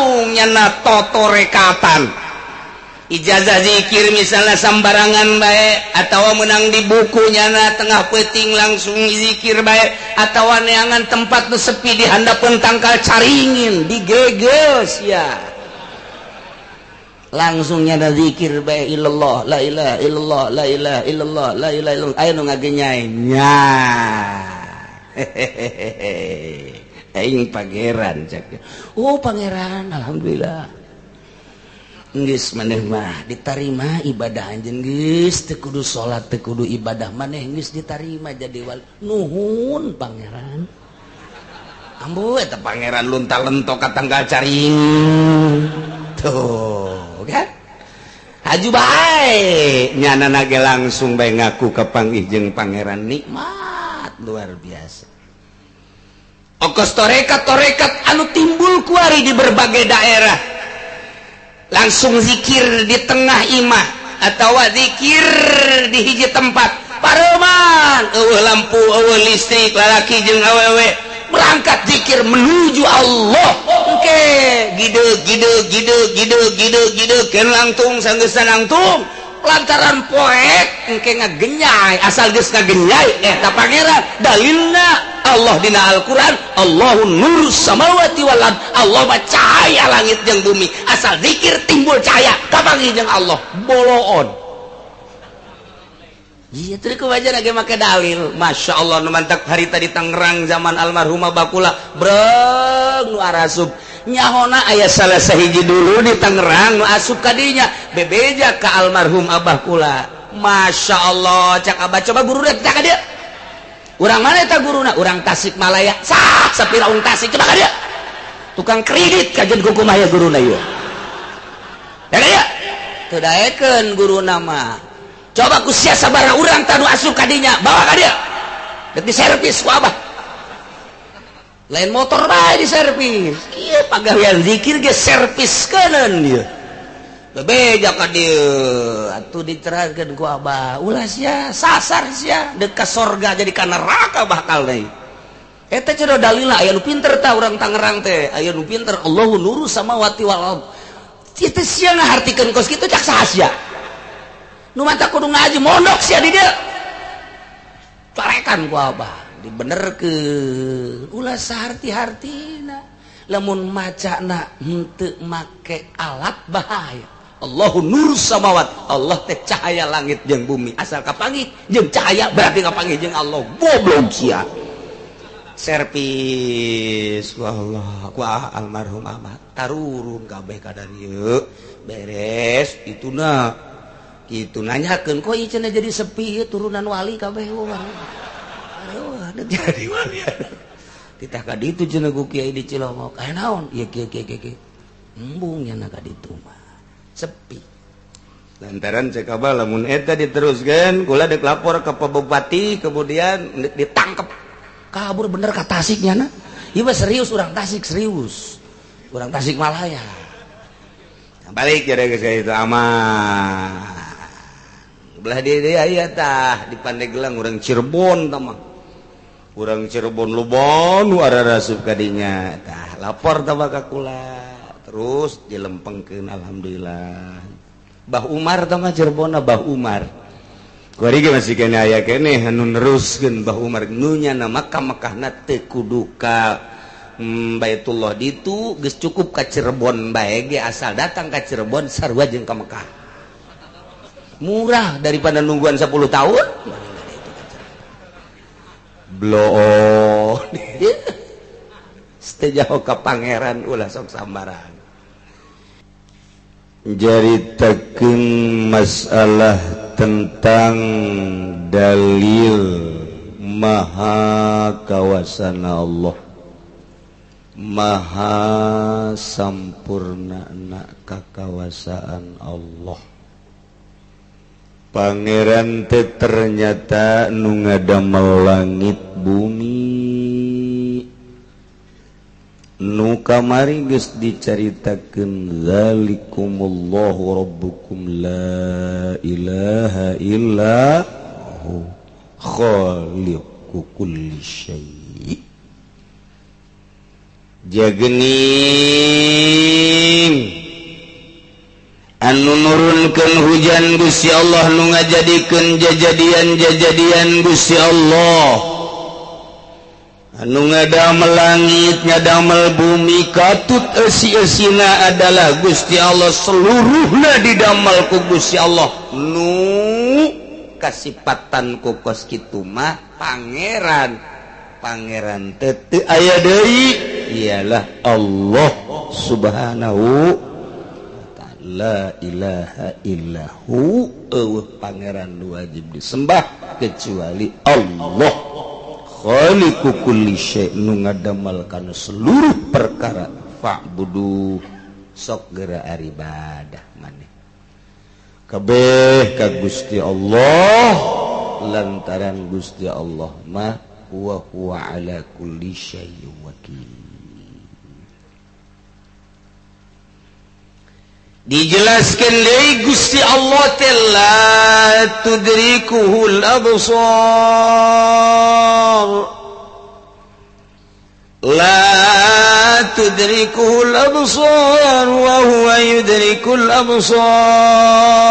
langsungnya totorekatan ijazah zikir misalnya sambarangan baik atau menang di bukunya tengah peting langsung zikir baik atau neangan tempat tu sepi di handapun tangkal caringin digeges ya langsungnya ada zikir baik illallah la ilaha illallah la ilaha illallah la ilaha illallah ayo ngagenyai nya hehehe aing pangeran cak oh pangeran alhamdulillah geus maneh mah ditarima ibadah anjeun geus teu kudu salat teu kudu ibadah maneh geus ditarima jadi wali nuhun pangeran ambu eta pangeran lunta-lentok ka tanggal caring tuh kan haju bae nyanana ge langsung bae ngaku ka panggih pangeran nikmat luar biasa ongkos torekat anu timbul kuari di berbagai daerah langsung zikir di tengah imah atau zikir di hiji tempat pareman lampu listrik lalaki jeung awewe berangkat zikir menuju Allah oke gide ken langtung sanggeus langtung lantaran poek engke ngagenyai asal geus ngagenyai eta pangeran dalilna Allah dina Al-Quran Allahu nurus samawati wal ard Allah mah cahaya langit jeung bumi asal zikir timbul cahaya kapanggih jeung Allah boloon iya teu kewajar ge make dalil Masya Allah nu mantak harita di Tangerang zaman almarhum Abah Kula breng nu arasub nyahona aya salah sahiji dulu di Tangerang nu asup ka dinya bebeja ka almarhum Abah Kula Masya Allah cak Abah coba guru teh ka dieu urang mana eta guruna urang Tasikmalaya sah sapira ung Tasik coba ka dieu tukang kredit kajen kumaha ya guruna ieu ya ya teu daekeun guruna mah coba ku sia sabaraha urang tanu asup ka dinya bawa ka dieu geus diservis ku Abah lain motor bae diservis ieu pagawean zikir ge serviskeun dieu bebeja ka dieu atuh diterangkeun ku Abah ulah sia sasar sia deuk ka sorga jadi ka neraka bakal deui eta cenah dalilna aya nu pinter tah urang Tangerang teh aya nu pinter Allahu nuru samawati wal ard kitu sia ngahartikeun kos kitu cak saha sia nu mata kudu ngaji mondok sia di dieu corekan ku Abah dibenerkeun ulah saharti-hartina lamun macana henteu make alat bahaya Allahu nur samawat Allah teh cahaya langit jeung bumi asal kapanggih jeung cahaya berarti kapanggih jeung Allah goblok sia servis wallah ku almarhum Ahmad tarurun kabeh ka dieu beres ituna kitu nanyakeun kok ieu cenah jadi sepi turunan wali kabeh jadi wali kita ka ditu cenah ku kiai di Cilongok aya naon ieu kieu embung nya ka ditu mah sepi lantaran cek Abah lamun eta diteruskeun kula dek lapor ke Pak Bupati kemudian ditangkep kabur bener ka Tasik nya ieu mah serius urang Tasik serius urang Tasikmalaya balik jadi geus itu aman belah dia aya tah di Pandeglang urang Cirebon tah mah urang Cirebon Lubon nu ararasup ka dinya tah lapor tah ka kula terus dilempengkeun alhamdulillah Bah Umar tah mah Cirebonna Bah Umar kuari ge masih kene aya keneh anu neruskeun Bah Umar nu nya na Makkah-Makkahna teu kudu ka Baitullah ditu geus cukup ka Cirebon bae ge asal datang ka Cirebon sarua jeung ka Mekah murah daripada nungguan 10 tahun bloon setejauh ke pangeran ulah sok sambaran jaritakeun masalah tentang dalil maha kawasana Allah maha sampurna kakawasaan Allah pangeran teh ternyata nu ngadamel langit bumi nu kamari geus dicaritakeun zalikumullahu rabbukum la ilaha illa hu khaliqu kulli syai' jageni anu nurunkeun hujan Gusti Allah nu ngajadikeun jajadian Gusti Allah anu ngadamel langit ngadamel bumi katut esi-esina adalah Gusti Allah seluruhna didamel ku Gusti Allah nu kasipatan ku kos kitu mah pangeran teu aya deui ialah Allah subhanahu wa ta'ala la ilaha illahu pangeran nu wajib disembah kecuali Allah khaliqu kulli syai' nu ngadamel kana seluruh perkara fa'budu sok geura ibadah maneh kabeh ka Gusti Allah lantaran Gusti Allah mah huwa ala kulli syai'in wakil. Dijelaskan deui Gusti Allah la tudrikuhul absar la tudrikuhul absar wa huwa yudrikul absar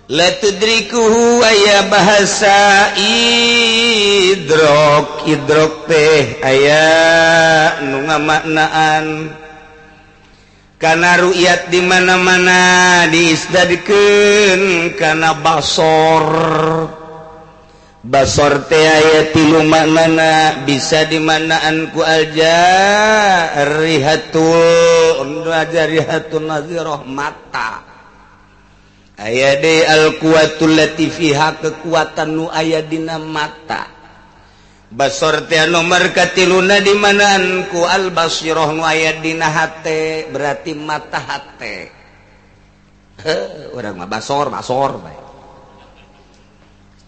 la tudrikuhu aya bahasa idrok teh aya nu ngamaknaan kana ru'yat di mana-mana diisdadikeun kana basor teh aya tilu maknana bisa dimanaan ku rihatun nazirah mata aya de al-quwatul latifiha kekuatan nu aya dina mata basor teh nomor katiluna di manaan ku al-basirah nu aya dina hate berarti mata hate urang mah basor bae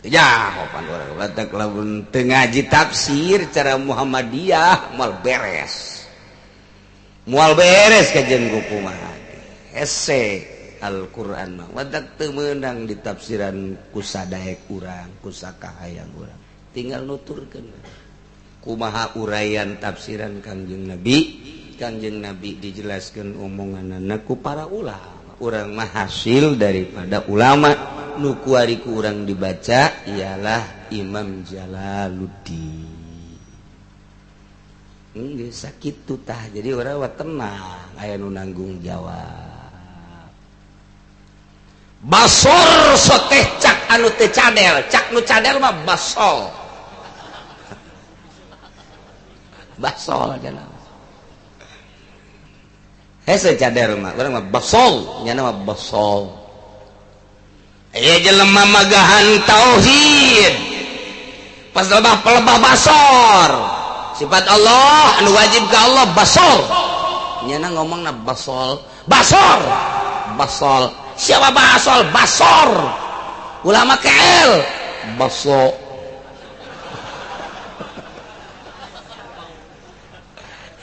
jawaban urang batak lamun teu ngaji tafsir cara Muhammadiyah moal beres kajen kumaha hese Al-Qur'an mah batak teu meunang ditafsiran ku sadaek urang ku sakahayang urang tinggal nuturkeun kumaha uraian tafsiran Kangjeng Nabi dijelaskeun omonganna ku para ulama urang mah hasil daripada ulama nu kuari ku urang dibaca ialah Imam Jalaluddin geus sakitu tah jadi urang wa tenang aya nu nanggung jawab basor soteh cak anu teu cadel cak nu cadel mah basol cenah hese cadel mah urang mah basol nya mah basol aya jelema magahan tauhid pas lebah basor sifat Allah anu wajib ka Allah basol nya ngomongna basol siapa basol ulama KL baso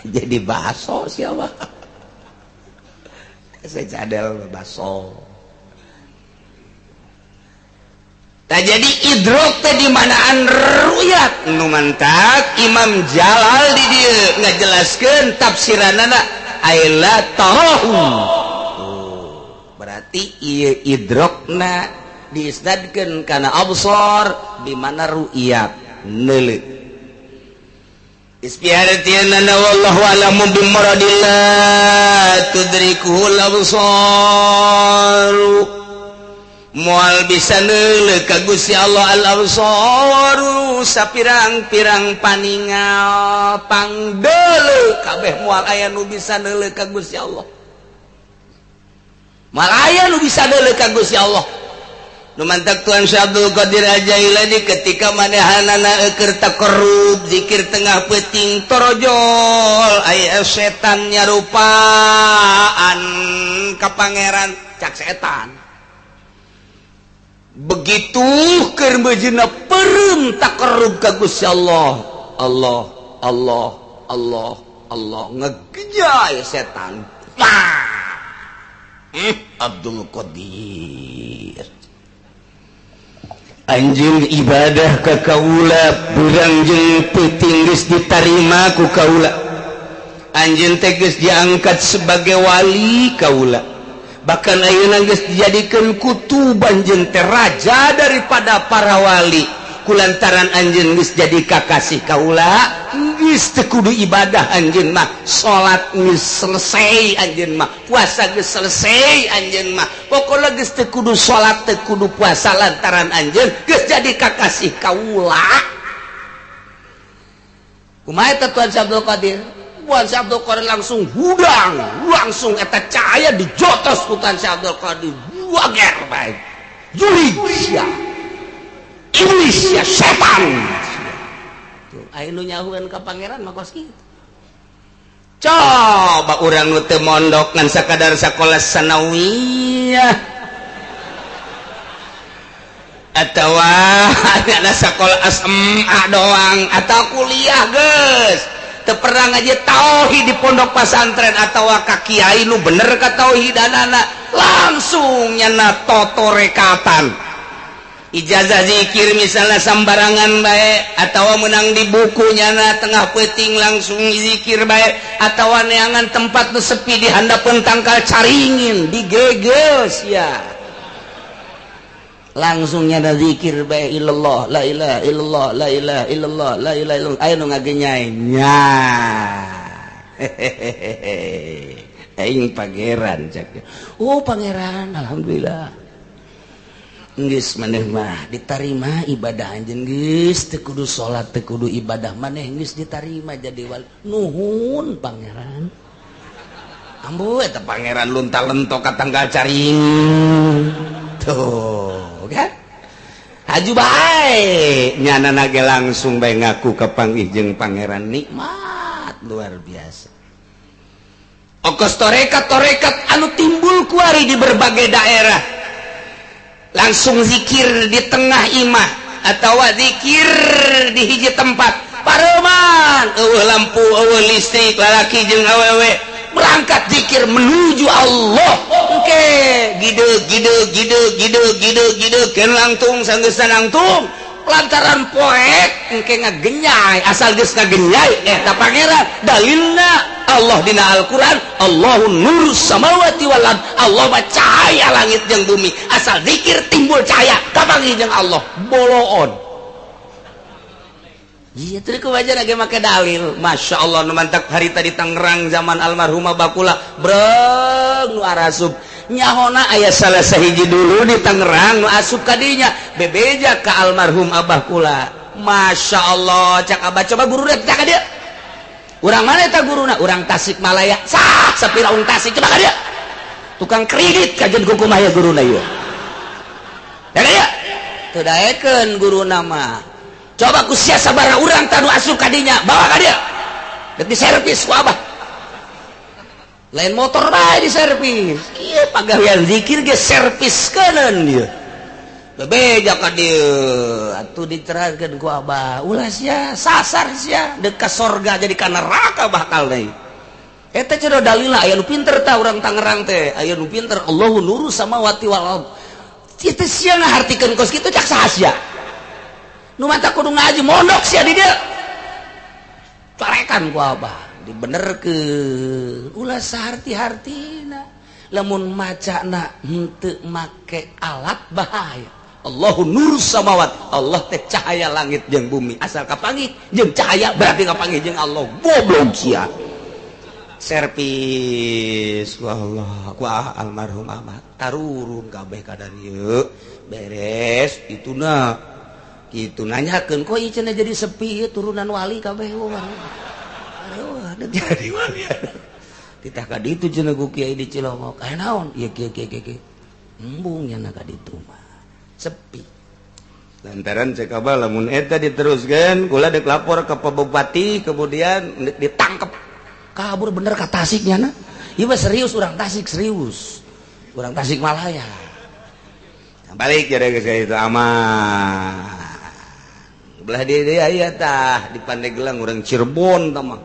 jadi baso siapa saya cadel baso tak jadi idrok teh di manaan ruyat nu mantak Imam Jalal di dieu ngajelaskeun tafsiranana aila tarahu berarti ieu idrokna diisnadkeun kana absar di mana ru'yat neuleuh ispiharatianna wallahu a'lamu bimaradillah tudrikuhul absar moal bisa neuleuh ka Gusti Allah al-absar sapirang-pirang paningal pangdeuleuh kabeh moal aya nu bisa neuleuh ka Gusti Allah moal aya nu bisa neuleuh ka Gusti Allah nu mantak Tuan Syekh Abdul Qadir Al-Jailani ketika manehanana keur takarrub zikir tengah peuting torojol aya setan nyarupaan ka pangeran cak setan begitu keur beujina peureum takarrub ka Gusti Allah ngegejay setan Abdul Qadir anjeun ibadah ka kaula burang jeung peuting geus ditarima ku kaula anjeun teh geus diangkat sebagai wali kaula, bahkan ayeuna geus dijadikeun kutuban jeung teh raja daripada para wali. Kulantaran anjeun geus jadi kakasih kaula, geus teu kudu ibadah anjeun mah, salat geus selesai anjeun mah, puasa geus selesai anjeun mah, pokona geus teu kudu salat teu kudu puasa lantaran anjeun geus jadi kakasih kaula. Kumaha eta Tuan Abdul Qadir? Tuan Abdul Qadir langsung hudang, langsung eta cahaya dijotos ku Tuan Abdul Qadir. Wager bae. Julig sia. Iblis ya setan. Tuh, aya nu nyahueun ka pangeran mah kos kitu. Coba urang nu teu mondok ngan sakadar sakola sanawiyah. Atawa ada sekolah SMA doang atau kuliah geus teu pernah ngaji tauhid di pondok pesantren atawa ka kiai nu bener ka tauhidanana langsung nyana totorekatan ijazah zikir misalnya sambarangan bae atawa menang di buku nyana tengah peuting langsung zikir bae atawa neangan tempat nu sepi di handapeun tangkal caringin digeges ya langsung nyada zikir bae illallah la ilaha illallah la ilaha illallah la ilaha illallah aya nu ngagenyai nya aing pangeran cak. Oh pangeran alhamdulillah geus maneh mah ditarima ibadah anjeun geus teu kudu salat teu kudu ibadah maneh geus ditarima jadi wali nuhun pangeran ambu eta pangeran lunta-lento ka tanggal caring tuh kan haju bae nyanana ge langsung bae ngaku kapanggih jeung pangeran nikmat luar biasa. Ongkos torekat anu timbul kuari di berbagai daerah langsung zikir di tengah imah atau zikir di hiji tempat pareman eueuh lampu eueuh listrik lalaki jeung awewe berangkat zikir menuju Allah. Oke, gide ken langtung sanggeus langtung lantaran poek engke ngagenyai asal geus ngagenyai eta pangeran dalilna Allah dina Al-Qur'an Allahu nurus samawati wal ard Allah mah cahaya langit jeung bumi asal zikir timbul cahaya kapanggih jeung Allah boloon. Iya tadi kewajar lagi make dalil. Masya Allah nu mantak harita di Tangerang zaman almarhumah bakula breng nu arasub nyahona aya salah sahiji dulu di Tangerang nu asup kadinya bebeja ka almarhum abah kula. Masya Allah cak abah coba guru deh ka dia urang mana eta guruna urang Tasikmalaya sah sapiraung Tasik coba ka dia tukang kredit kajen kukumah ya guruna ieu ya ka dia teu daekeun guruna mah coba ku sia sabaraha urang tanu asup kadinya bawa ka dia dek di servis ku abah lain motor bae di servis ieu pagawean zikir ge serviskeun ieu bebeja ka dieu atuh diterangkeun ku abah ulah sia sasar sia deuk ka sorga jadi ka neraka bakal deui eta cenah dalilna aya nu pinter tah urang Tangerang teh aya nu pinter Allahu nuru samawati wal ard kitu sia ngahartikeun kos kitu cak saha sia nu mata kudu ngaji mondok sia di dieu corekan ku abah dibenerkeun ulah saharti-hartina lamun macana henteu make alat bahaya Allahu nur samawat Allah teh cahaya langit jeung bumi asal kapanggih jeung cahaya berarti kapanggih jeung Allah goblok sia servis ku Allah ku almarhum Ahmad tarurun kabeh ka dieu beres ituna gitu nanyakeun kok ieu cenah jadi sepi turunan wali kabeh wah jadi wali titah ka ditu cenah ku kiai di Cilongok aya naon ieu kieu embung nya ka ditu mah sepi lantaran cek abah lamun eta diteruskeun kula dek lapor ka Bupati kemudian ditangkep kabur bener ka Tasik nya na ieu mah serius urang Tasik serius urang Tasikmalaya balik jadi ke itu aman belah dia aya tah di Pandeglang urang Cirebon tamah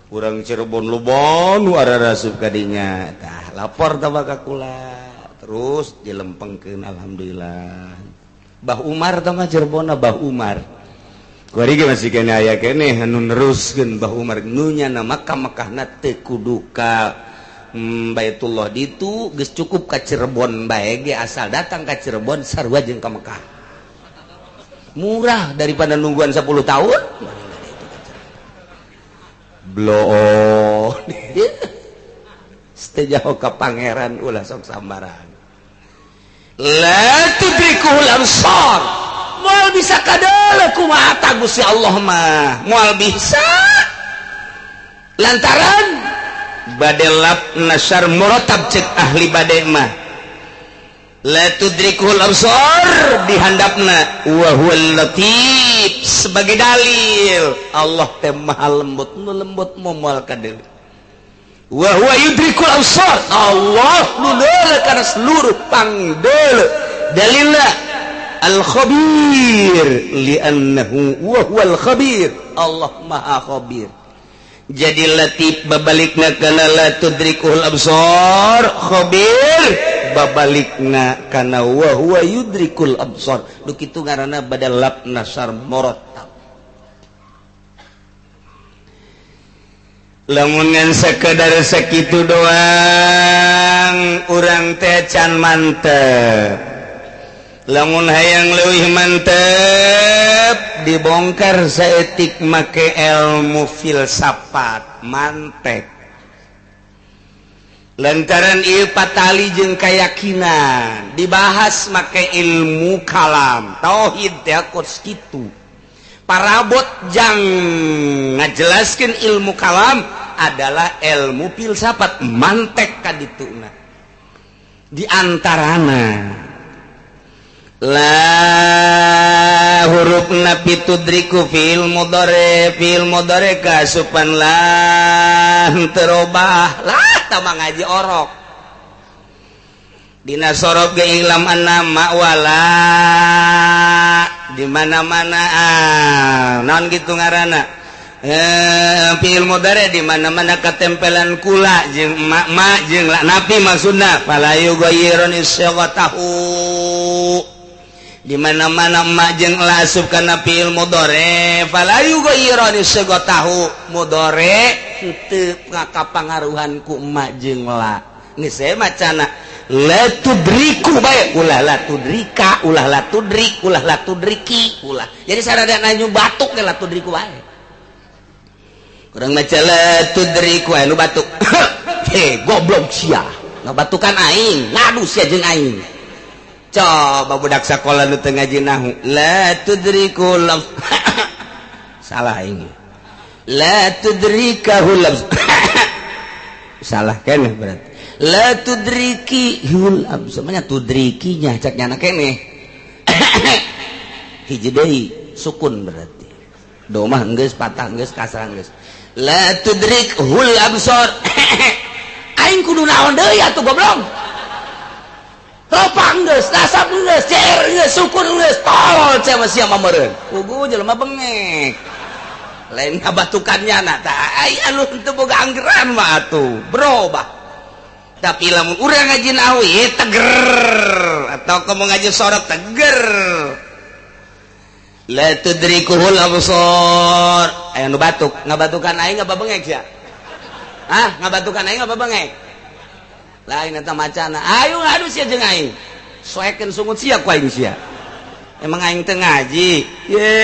urang Cirebon Lubon nu ararasup kadinya tah lapor tah ka kula terus dilempengkeun alhamdulillah Bah Umar tah mah Cirebonna Bah Umar masih kena aya kene anu neruskeun Mbah Umar nunya na Makkah teu kudu ka Baitullah ditu geus cukup ka Cirebon bae ge asal datang ka Cirebon sarua jeung ka Mekah murah daripada nungguan 10 tahun bloh jauh ka pangeran ulah sok sambaran la tudrikul absar moal bisa kadale kumaha ta Gusti Allah mah moal bisa lantaran badelap nasar muratab cek ahli bade mah la tudrikul absar dihandapna wa huwal latif sebagai dalil Allah teh maha lembut nu lembut moal kadale wa huwa yudrikul absar Allah nu deuleu kana seluruh pangdeuleu dalilna al khabir li'annahu wa huwal khabir Allah maha khabir jadi latif babalikna kana la tudrikul absar khabir babalikna kana wa huwa yudrikul absar nu kitu ngaranna badal nasar murattab lamun ngan sakedar sakitu doang urang teh can mantep lamun hayang leuwih mantep dibongkar saeutik make ilmu filsafat mantek lantaran ieu patali jeung kayakinan dibahas make ilmu kalam tauhid teh kos kitu parabot jang ngajelaskeun ilmu kalam adalah ilmu filsafat mantek kadituna di antarana la hurufna pitudriku fil mudhari kasupan la terobah lah tama ngaji orok dina sorob ge ilam annama wala di mana-mana naon gitu ngaranna fiil mudhari di mana-mana katempelan kula jeung ma jeung la napi maksudna fala yughayyirun isyaqatahu di mana-mana ma jeung la asup kana fiil mudhari fala yughayyirun isyaqatahu mudhari teu ngakapangaruhan ku ma jeung la geus saya macana la tudriku bae ulah la tudrika ulah la tudrik ulah la tudriki ulah jadi saradana nyu batuk ge la tudriku bae urang maca la tudriku anu batuk goblok sia ngabatukan aing ngadu sia jeung aing coba budak sakola nu teu ngaji nahwu la tudriku salah aing la tudrikahul salah keneh berarti la tudriki hul absarnya tudrikinya cak nyana keneh hiji deui sukun berarti domah geus patah geus kasar geus la tudrik hul absar aing kudu naon deui atuh goblok ropang geus dasar geus cer geus sukun geus tol cenah sia mameureun pugu jelema bengek lain ngabatukannya na tah ai anu teu boga anggeran mah atuh berubah tapi lamun urang ngaji nahwu teger atau kamu ngaji sorok teger la tudrikuhul absar aya nu batuk ngabatukan aing apa bengek sia ngabatukan aing apa bengek lain eta macana ayo ngadu sia jeung aing soekeun sungut sia ku aing sia emang aing teu ngaji ye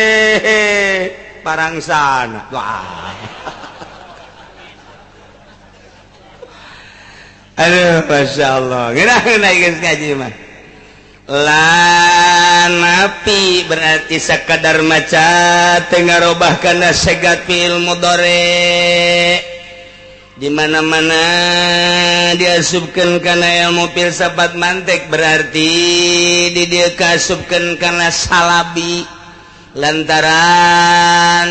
parangsana wah aduh masya Allah gimana guys ngaji mah la napi berarti sekadar maca tengah robah kana segat fil mudhari di mana-mana diasupkeun kana ilmu filsafat mantek berarti di dieu kasupkeun kana salabi lantaran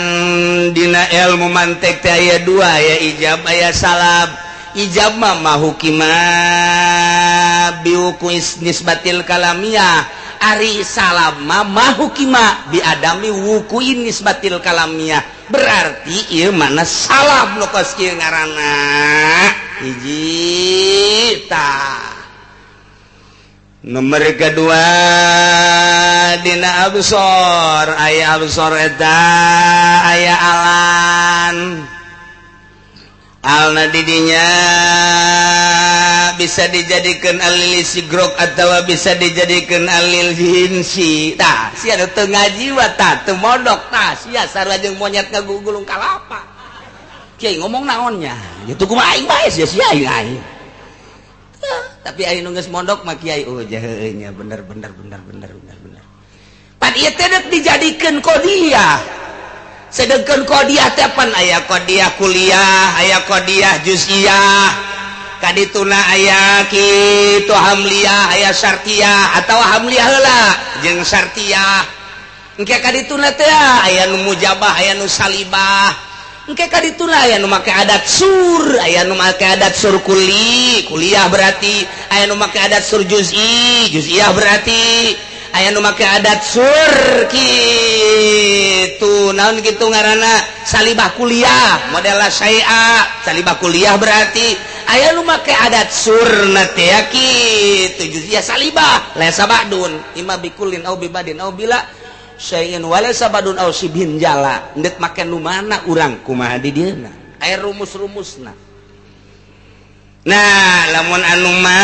dina ilmu mantek teh aya dua aya ijab aya salab ijab mah hukima biukuis nisbatil kalamiyah ari salam mah hukima bi adami wukuin nisbatil kalamiyah berarti ieu mana salam nu kos kieu ngaranna hiji ta nomor kedua dina absor aya absor eta aya alan alna didinya bisa dijadikan alil sigrok atau bisa dijadikan alil hinsi tah sia teu ngaji wa tah teu modok tah sia sarua jeung monyet ngagugulung kalapa kiai ngomong naonnya gitu kumaha aing bae sia aing tapi aing nu geus mondok mah kiai heuh nya bener pan ieu teh dijadikeun qodiyah sedangkan qodiyah teh pan aya qodiyah kuliah aya qodiyah juz'iyah kadituna aya kitu hamliyah aya syartiyah atawa hamliyah heula jeung syartiyah engke kadituna teh aya nu mujabah aya nu salibah engke kadituna aya nu make adat sur aya nu make adat sur kuliah berarti aya nu make adat sur juz'iyah berarti aya nu make adat sur kitu naon kitu ngaranna salibah kuliah modelna syai'a salibah kuliah berarti aya nu make adat surna teh kitu juz'iyah salibah laisa ba'dun imma bikulin au bibadin au bila syai'in walaysa ba'dun au sibhin jala ndet make nu mana urang kumaha di dieuna aya rumus-rumusna. Nah, lamun anu ma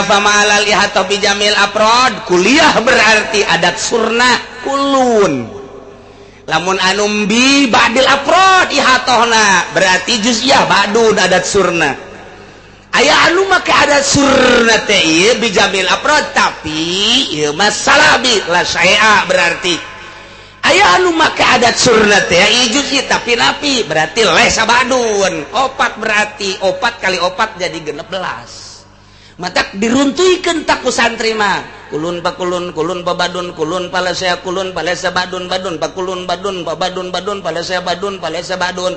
apa ma'alal ihata bi jamil afrad kuliah berarti adat surna kulun. Lamun anu bi ba'dil afrad ihatahna berarti juz'iyah ba'dun adat surna. Aya anu make adat surna teh ieu bi jamil afrad tapi ieu masalabi la syai'a berarti aya anu make adat surna teh juz'i tapi napi berarti laisa ba'dun opat berarti opat kali opat jadi 16 matak diruntuykeun tak ku santri mah kulun pakulun kulun pabadun kulun palasaya kulun palasa badun badun pakulun badun pabadun badun palasaya badun palasa badun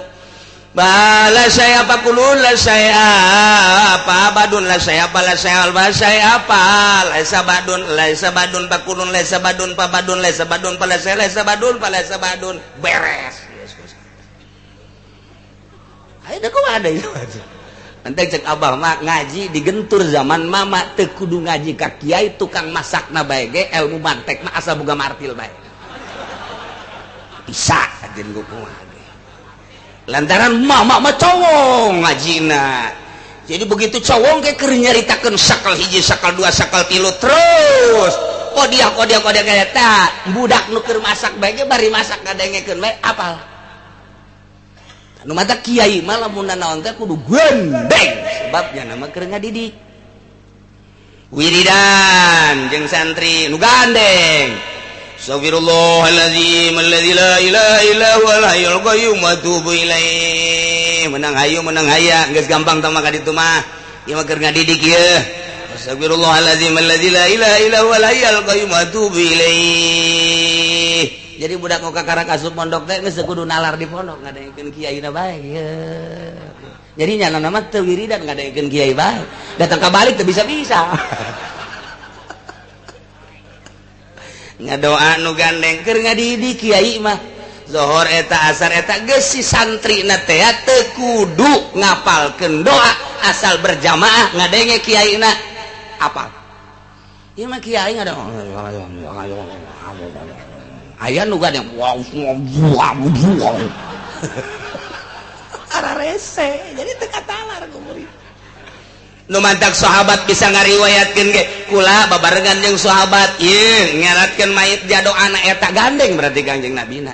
bala saya apa kulun la saya apa badun la saya apa la saya alba saya apa laisa badun pakulun laisa badun pabadun laisa badun pala saya laisa badun beres ayo dah kau ada itu nanti cek abah mak ngaji digentur zaman mama teu kudu ngaji ka kiai tukang masakna bae ge ilmu mantek mah asa boga martil bae bisa ajeun kumaha lantaran mama mah cowong ngajina jadi begitu cowong kayak keur nyaritakeun sakal hiji sakal dua sakal tilu terus kodiah kayak eta budak nu keur masak bae ge bari masak ngadengekeun bae apal anu mata kiai mah lamun naon teh kudu gendeng sebabnya nama keur ngadidik wiridan jeung santri nu gandeng Astaghfirullahaladzim alladzi la ilaha illa huwal hayyul qayyum wa atubu ilaih menang haya geus gampang tah maka ditu mah ieu mah keur ngadidik ieu Astaghfirullahaladzim alladzi la ilaha illa huwal hayyul qayyum wa atubu ilaih jadi budak nu kakarak asup pondok teh geus kudu nalar di pondok ngadengkeun kiaina bae jadi nyana mah teu wiridan ngadengkeun kiai bae datang ka balik teu bisa-bisa ngadoa nu gandeng keur ngadidik kiai mah zohor eta asar eta geus si santrina teh teu kudu ngapalkeun doa asal berjamaah ngadenge kiaina apal ieu mah kiai ngada aya nu gandeng ararese jadi teu katalar ku murid nu mantak sahabat bisa ngariwayatkeun ge kula babarengan jeung sahabat ieu ngeratkeun mayit jado anak eta gandeng berarti Kangjeng Nabina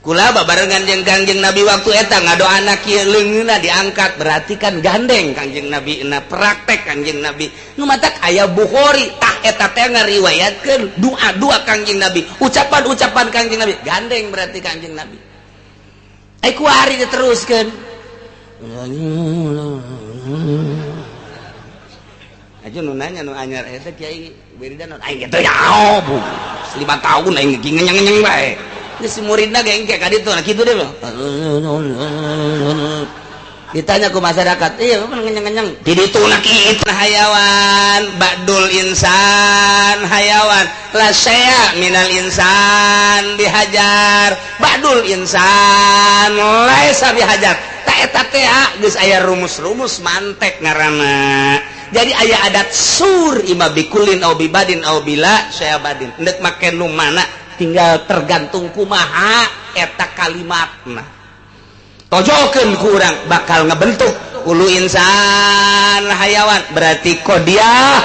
kula babarengan jeung Kangjeng Nabi waktu eta ngadoana kieu leungeunna diangkat berarti kan gandeng Kangjeng Nabi na praktek Kangjeng Nabi nu mantak aya Bukhari tah eta teh ngariwayatkeun doa-doa Kangjeng Nabi ucapan-ucapan Kangjeng Nabi gandeng berarti Kangjeng Nabi ai kuari diteruskeun aja nu nanya nu anyar eta kiai wiridan aing teh nyaho bu 5 tahun aing ngenyeng-nyeng bae geus muridna ge engke ka ditu nah kitu deh ditanya ku masyarakat ieu ngenyeng-ngenyeng di ditu na kitu hayawan ba'dul insan hayawan la syai' minal insan bihajar ba'dul insan laisa bihajar ta eta teh geus aya rumus-rumus mantek ngaranna jadi aya adat sur imma bikulin au bibadin au bila syabadin endek make nu mana tinggal tergantung kumaha eta kalimatna tojokeun kurang bakal ngebentuk ulu insan hayawan berarti qadiyah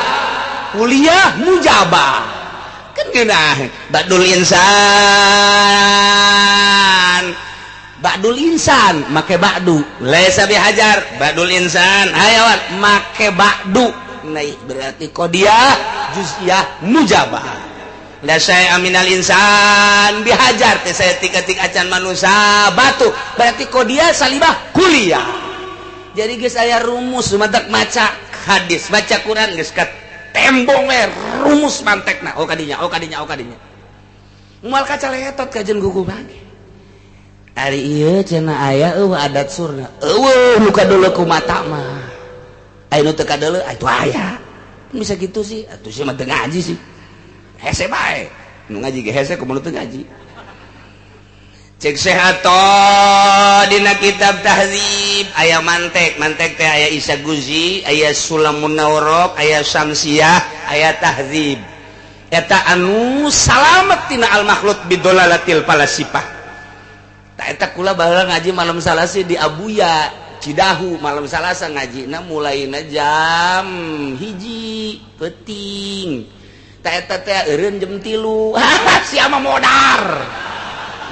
kuliah mujabah kan geunah ba'dul insan make ba'du laisa bihajar ba'dul insan hayawan make ba'du naik berarti qadiyah juz'iyah mujabah la syai'a minal insan bihajar teh saya tik-tik acan manusia batu berarti qadiyah salibah kuliah jadi geus aya rumus matak maca hadis baca Quran geus ka tembong we rumus mantekna oh kadinya moal kaca letot kajen gugubang ari ieu cenah aya adat surna nu kadeuleu ku mata mah aya nu teu kadeuleu atuh aya bisa gitu sih atuh sih mah teu ngaji sih hese bae nu ngaji ge hese kumaha teu ngaji cek sehato dina kitab tahzib aya mantek teh aya Isa Guzi aya Sulamun Nawrok aya Syamsiyah aya tahzib eta anu salamet tina al makhluk bidolalatil falasifah tak eta kula baheula ngaji malam salasa di Abuya Cidahu malam salasa ngajina mulaina jam 1 peuting tak eta teh eureun jam 3 sia mah modar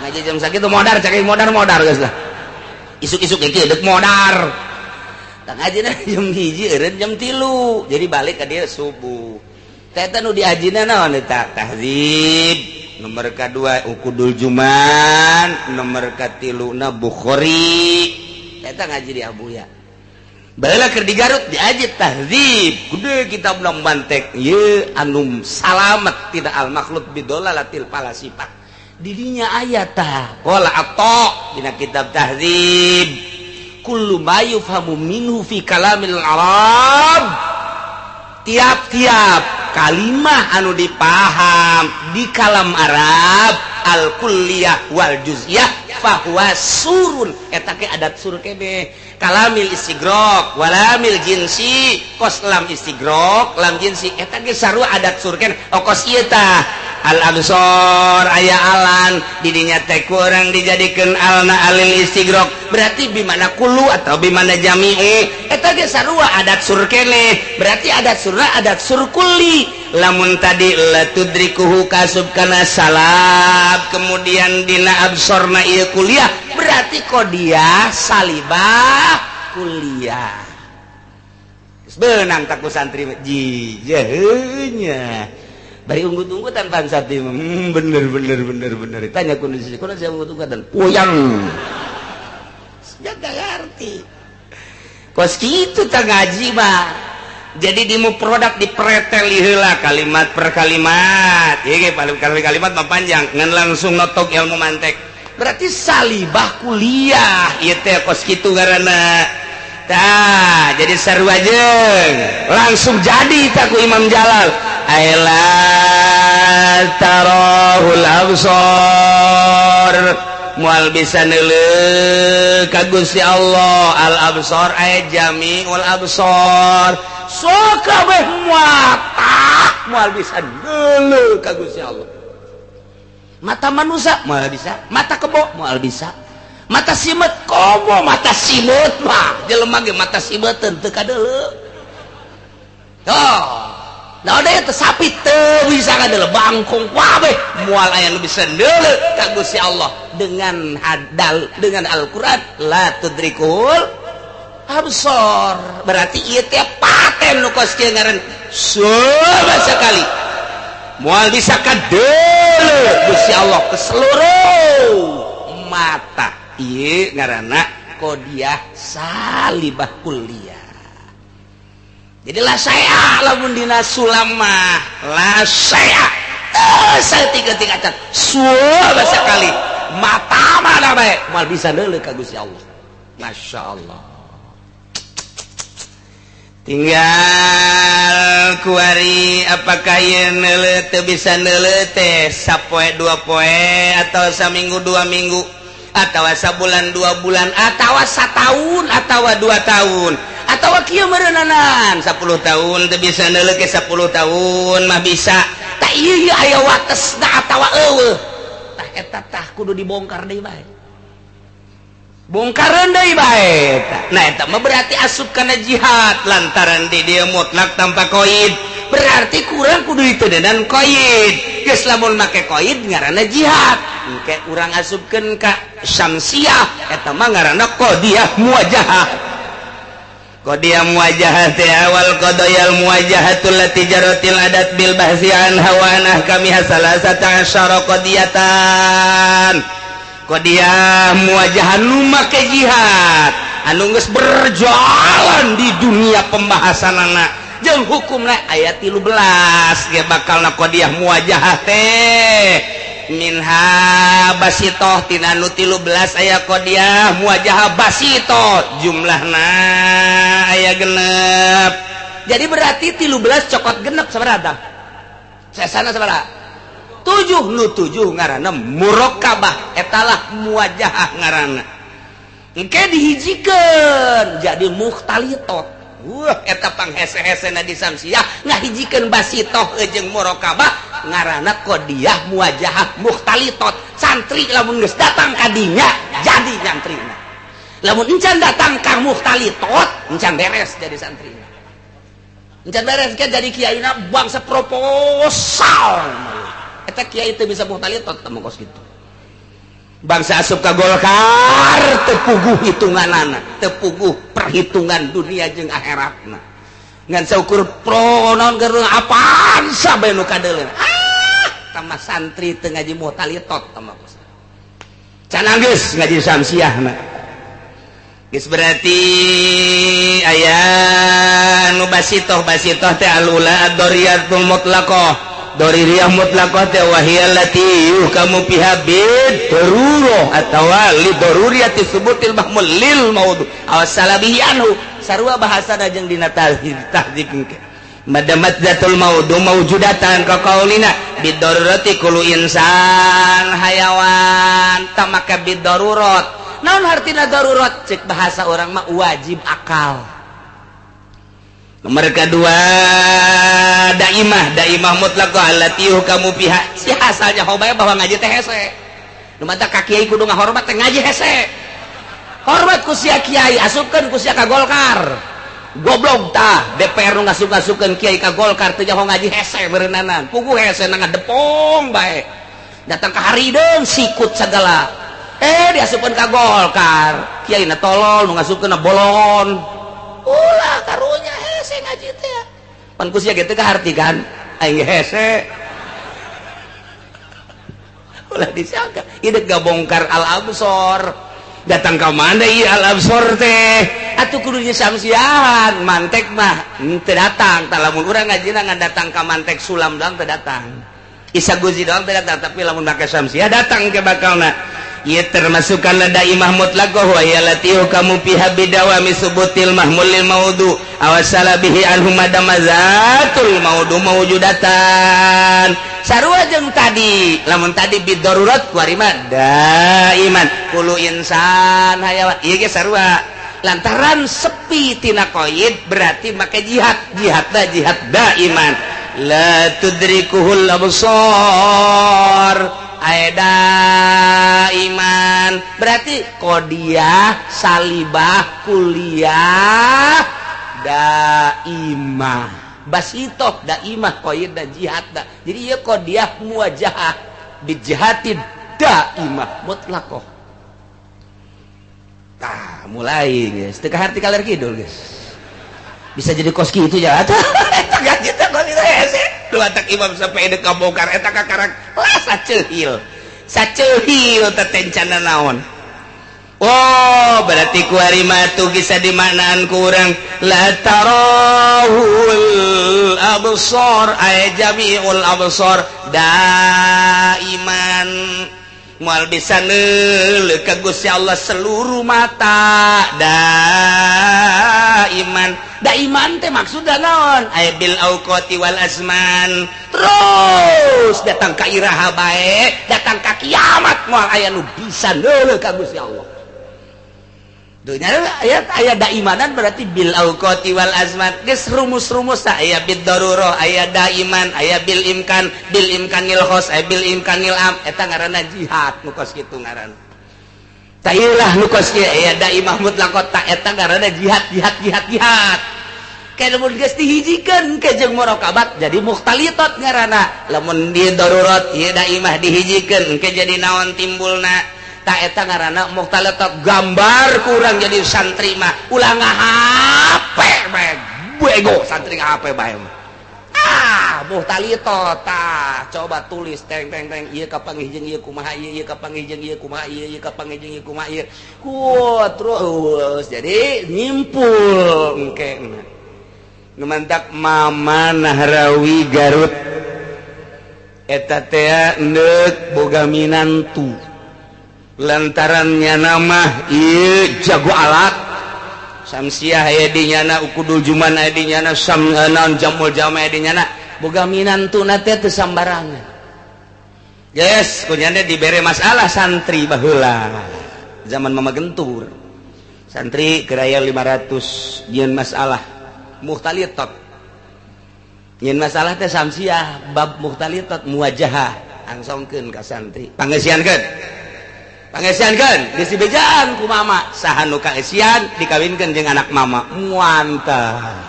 ngaji jam sakitu modar cek modar geus lah isuk-isuk kieu deuk modar tak ngajina jam 1 eureun jam 3 jadi balik ka dieu subuh teh eta nu diajina naon eta tahzib nomor kedua ukudul juman nomor katiluna Bukhari eta ngaji di Abuya baheula keur di Garut diaji tahzib gede kitab lambantek ieu anu salamet tidak al makhluk bidolalatil falasifah didinya ayat tah qala atta dina kitab tahzib kullu ma yufhamu minhu fi kalamil arab tiap-tiap kalimah anu dipaham di kalam Arab al kulliyah wal juz'iyah fahuwa surun eta ke adat sur kene kalamil istigraq walamil jinsi kos lam istigraq lam jinsi eta ge sarua adat sur kene okos ieu tah al absor aya alan didinya teh kurang dijadikeun alna alil istigraq berarti bimana kullu atau bimana jami'i eta ge sarua adat sur kene berarti adat surna adat sur kulli lamun tadi la tudrikuhu kasub kana salab kemudian dina absorna ieu kuliah berarti qadiyah salibah kuliah geus beunang tak ku santri jijeunya bari unggut-unggutan bangsa ti bener tanya kondisi saya unggut-unggutan puyang jaga ngerti kos kitu tah ngaji mah jadi dimu produk dipretel heula kalimat per kalimat ieu ge kalimat mah panjang ngan langsung notok ilmu mantek berarti salibah kuliah ieu teh kos kitu ngaranna tah jadi sarua jeung langsung jadi tah ku Imam Jalal aila tarahul absar mual bisa neuleuh ka Gusti Allah al absar ay jami'ul absar sok kabeh mata mual bisa neuleuh ka Gusti Allah mata manusia moal bisa mata kebo moal bisa mata simet komo mata simet mah jelema ge mata simeteun teu kadeuleu nah ada yang tersapit bisa kadeuleu bangkong kabeh moal aya nu bisa neuleuh ka Gusti Allah dengan Al-Qur'an la tudrikul absar berarti ieu teh paten nu kos kieu ngaran sama sekali moal bisa kadeuleu Gusti Allah ke seluruh mata ieu ngaranna qadiyah salibah kulliyah jadi la saya lamun dina sulam mah la saya saeutik-eutik acan sama sekali mata mana bae moal bisa neuleuh ka Gusti Allah masyaallah tinggal kuari apakah ieu neuleuh teu bisa neuleuh teh sapoe 2 poe atau saminggu 2 minggu atau sabulan 2 bulan atau satahun atau 2 tahun atawa kieu meureunnan 10 tahun teu bisa neuleuh ke 10 tahun mah bisa tah ieu aya watesna atawa eueuh tah eta tah kudu dibongkar deui bae bongkareun deui bae nah eta mah berarti asup kana jihad lantaran di dieu mutlak tanpa qaid berarti kurang kudu diteudeunnan qaid geus lamun make qaid ngaranna jihad engke urang asupkeun ka syamsiah eta mah ngaranna qadiyah muwajahah qadiyah muwajahah teh awal qadayal muwajahatul lati jaratil adat bil bahsi an hawanah kami hasalasata asyara qadiyatan qadiyah muwajahah nu make jihad anu geus berjalan di dunia pembahasanana jeung hukumna ayat 13 ge bakalna qadiyah muwajahah teh minha basitoh tina nu 13 aya qadiyah muwajahah basitoh jumlahna aya genep jadi berarti 13 cokot genep sabaraha sesana sabaraha 7 nu 7 ngaranna muraqabah etalah muwajahah ngaranna engke dihijikeun jadi mukhtalitot eta panghese-hesena di samsiah ngahijikeun basitoh jeung muraqabah ngaranna qadiyah muwajahah mukhtalitot santri lamun geus datang ka dinya jadi santrina lamun encan datang ka mukhtalitot encan beres jadi santrina encan beres ke jadi kiaina bangsa proposal eta kiai teu bisa mukhtalitot teh mongkos kitu bangsa asup ka Golkar teu puguh hitunganana teu puguh perhitungan dunia jeung akhiratna ngan saukur pro naon keur apaan sabae nu kadeuleur tamah santri teu ngaji muhtalitot tamah canang geus ngaji samsiahna geus berarti aya nu basitoh teh alula ad-dariyatul mutlaqah doririyah mutlaqah teh wahiyal lati kamu piha bid daruroh atawa li daruriyati subutil mahmul lil maudhu aw salabihi anhu sarua bahasana jeung dina tahdzib engke madamat zatul maudhu maujudatan ka qaulina bid darurati kullu insan hayawan tamaka bid darurat naon artina darurat cek bahasa orang mah wajib akal. Nomor kedua daimah mutlaqah allati kamu pihak si asalnya hobaya bahwa ngaji teh hese nu mata ka kiai kudu ngahormat teh ngaji hese hormat ku sia kiai asupkeun ku sia ka Golkar goblok tah DPR nu ngasup-ngasupkeun kiai ka Golkar teh nyaho ngaji hese beureunanan puguh hese na ngadepong bae datang ka harideung sikut sagala diasupkeun ka Golkar kiai na tolol nu ngasupkeun na bolon ulah karunya hese ngaji teh pan ku sia kitu kahartikan aing hese ulah disangka ide gabongkar al-absor datang ka mana ieu al-absor teh atuh kudu nya samsiahan mantek mah teu datang tah lamun urang ngajina ngan datang ka mantek sulam doang teu datang isa guzi doang teu datang tapi lamun make samsiah datang ke bakalna ieu termasuk kana daimah mutlaqah wa ya latihu kamu piha bidawami subutil mahmul lil maudhu awasala bihi anhum madamazatul maudhu mawjudatan sarua jeung tadi lamun tadi bidarurat kuari mah daiman kullu insan hayawan ieu ge sarua lantaran sepi tina qaid berarti make jihadna jihad daiman la tudrikuhul absar aeda iman berarti qadiyah salibah kuliah daimah basitoh daimah qaid dan jihad da jadi ieu qadiyah muwajahah bijihadid daimah mutlaqah tah mulai geus teu kaharti kaler kidul geus bisa jadi kos kitu ya eta gaji teh kos kitu hese dua tak imam sampai dek kabongkar eta kakarang lah saceuhil teh tencana naon oh berarti ku ari matu bisa dimaknaan ku urang la tarahul absar ay jami'ul absar daiman moal bisa neuleuh ka Gusti Allah seluruh mata daiman teh maksudna naon ay bil auqati wal azman terus datang ka iraha bae datang ka kiamat moal aya nu bisa neuleuh ka Gusti Allah aya daimanan berarti bil auqati wal azmat geus rumus-rumus aya bid darurah aya daiman aya bil imkanil khos aya bil imkanil am eta ngaranna jihad nu kos kitu ngaranna tah ieulah nu kos kieu aya daimah mutlaqat ta eta ngaranna jihad kana mun geus dihijikeun ke jeung muraqabat jadi mukhtalitat ngaranna lamun di darurat ieu daimah dihijikeun ke jadi naon timbulna tak eta ngaranna mukhtalitat gambar kurang jadi santri mah ulah ngahape bae bego santri ngahape bae mukhtalitat coba tulis teng ieu kapanggih jeung ieu kumaha ieu kapanggih jeung ieu kumaha ieu kapanggih jeung ieu kumaha ieu terus jadi nyimpul engke numantak Mama Nahrawi Garut eta teh neuk boga minantu lantarannya nama jago alat samsiah aya di nyana ukudul juman aya di nyana naon jamul jama aya di nyana boga minantuna teh teu sambarangan yes kunyana dibere masalah santri baheula zaman Mama Gentur santri keraya 500 nyeun masalah mukhtalitat nyeun masalah teh samsiah bab mukhtalitat muwajahah angsongkeun ka santri pangeusiankeun geus dibejaan ku Mama saha nu kaesian dikawinkeun jeung anak Mama muantah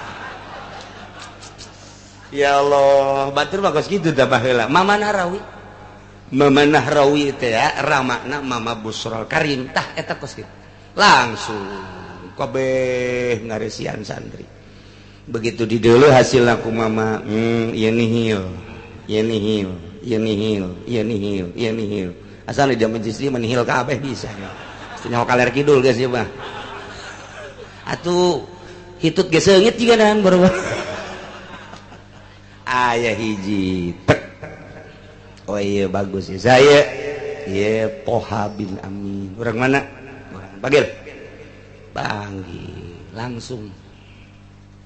ya Allah batur mah geus kitu tah baheula Mama Nahrawi teh ya ramakna Mama Busrol Karim tah eta kos kitu langsung kabeh ngaresian santri begitu dideuleuh hasilna ku Mama ieu nihil asal di jaman jisri menihil kabeh bisa ya nyawa kaler kidul guys ya mah atuh hitut ge seungit juga dan baru aya hiji oh iya bagus ya saya iya Poha bin Amin orang mana orang panggil langsung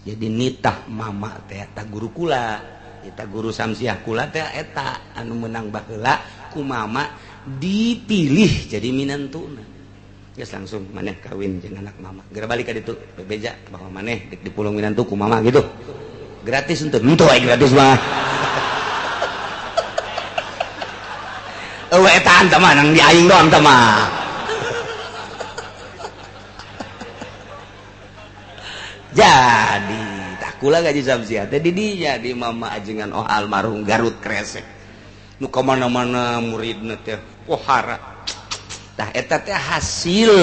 jadi nitah Mama teh eta guru kula eta guru samsiah kula teh eta anu menang baheula ku Mama dipilih jadi minantuna geus langsung maneh kawin jeung anak Mama geura balik ka ditu bebeja bahwa maneh dik dipulung minantu ku Mama gitu gratis henteu aya gratis mah eueuh eta anta mah nang di aing doang teh mah jadi tak kula gaji samsiah teh di dinya di Mama ajengan almarhum Garut Kresek nu kamana-mana muridna teh pohara tah eta teh hasil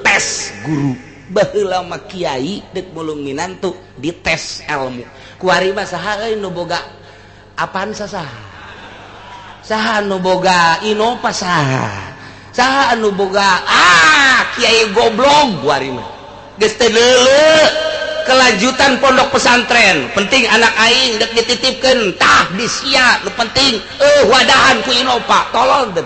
tes guru baheula mah kiai deuk mulung minantu di tes ilmu kuari mah saha euy nu boga apaan saha nu boga inova saha anu boga kiai goblok kuari mah geus teh leuleuh kelanjutan pondok pesantren penting anak aing dek dititipkeun tah disia nu penting wadahan ku inova tolong teh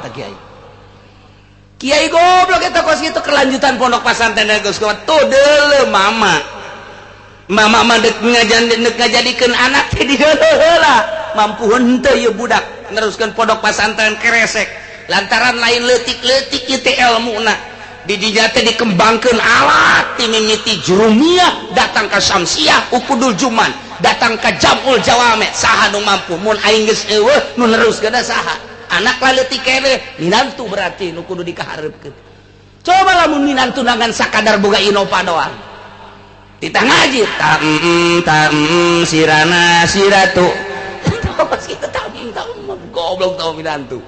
kiai goblok eta kos kitu kelanjutan pondok pesantren geus kuat tuh deuleuh Mama mah dek ngajadikeun anak teh di heula mampu henteu ieu budak neruskeun pondok pesantren Kresek lantaran lain leutik-leutik ieu teh ilmuna di dinya teh dikembangkeun alat ti mimiti jurumiyah datang ka samsiah ukudul juman datang ka jamul jawame saha nu mampu mun aing geus eueuh nu neruskeun saha anak leutik keneh minantu berarti nu kudu dikaharepkeun coba lamun minantu nangan sakadar boga inova doang titah ngaji sirana siratu pas kita taming goblok tau minantu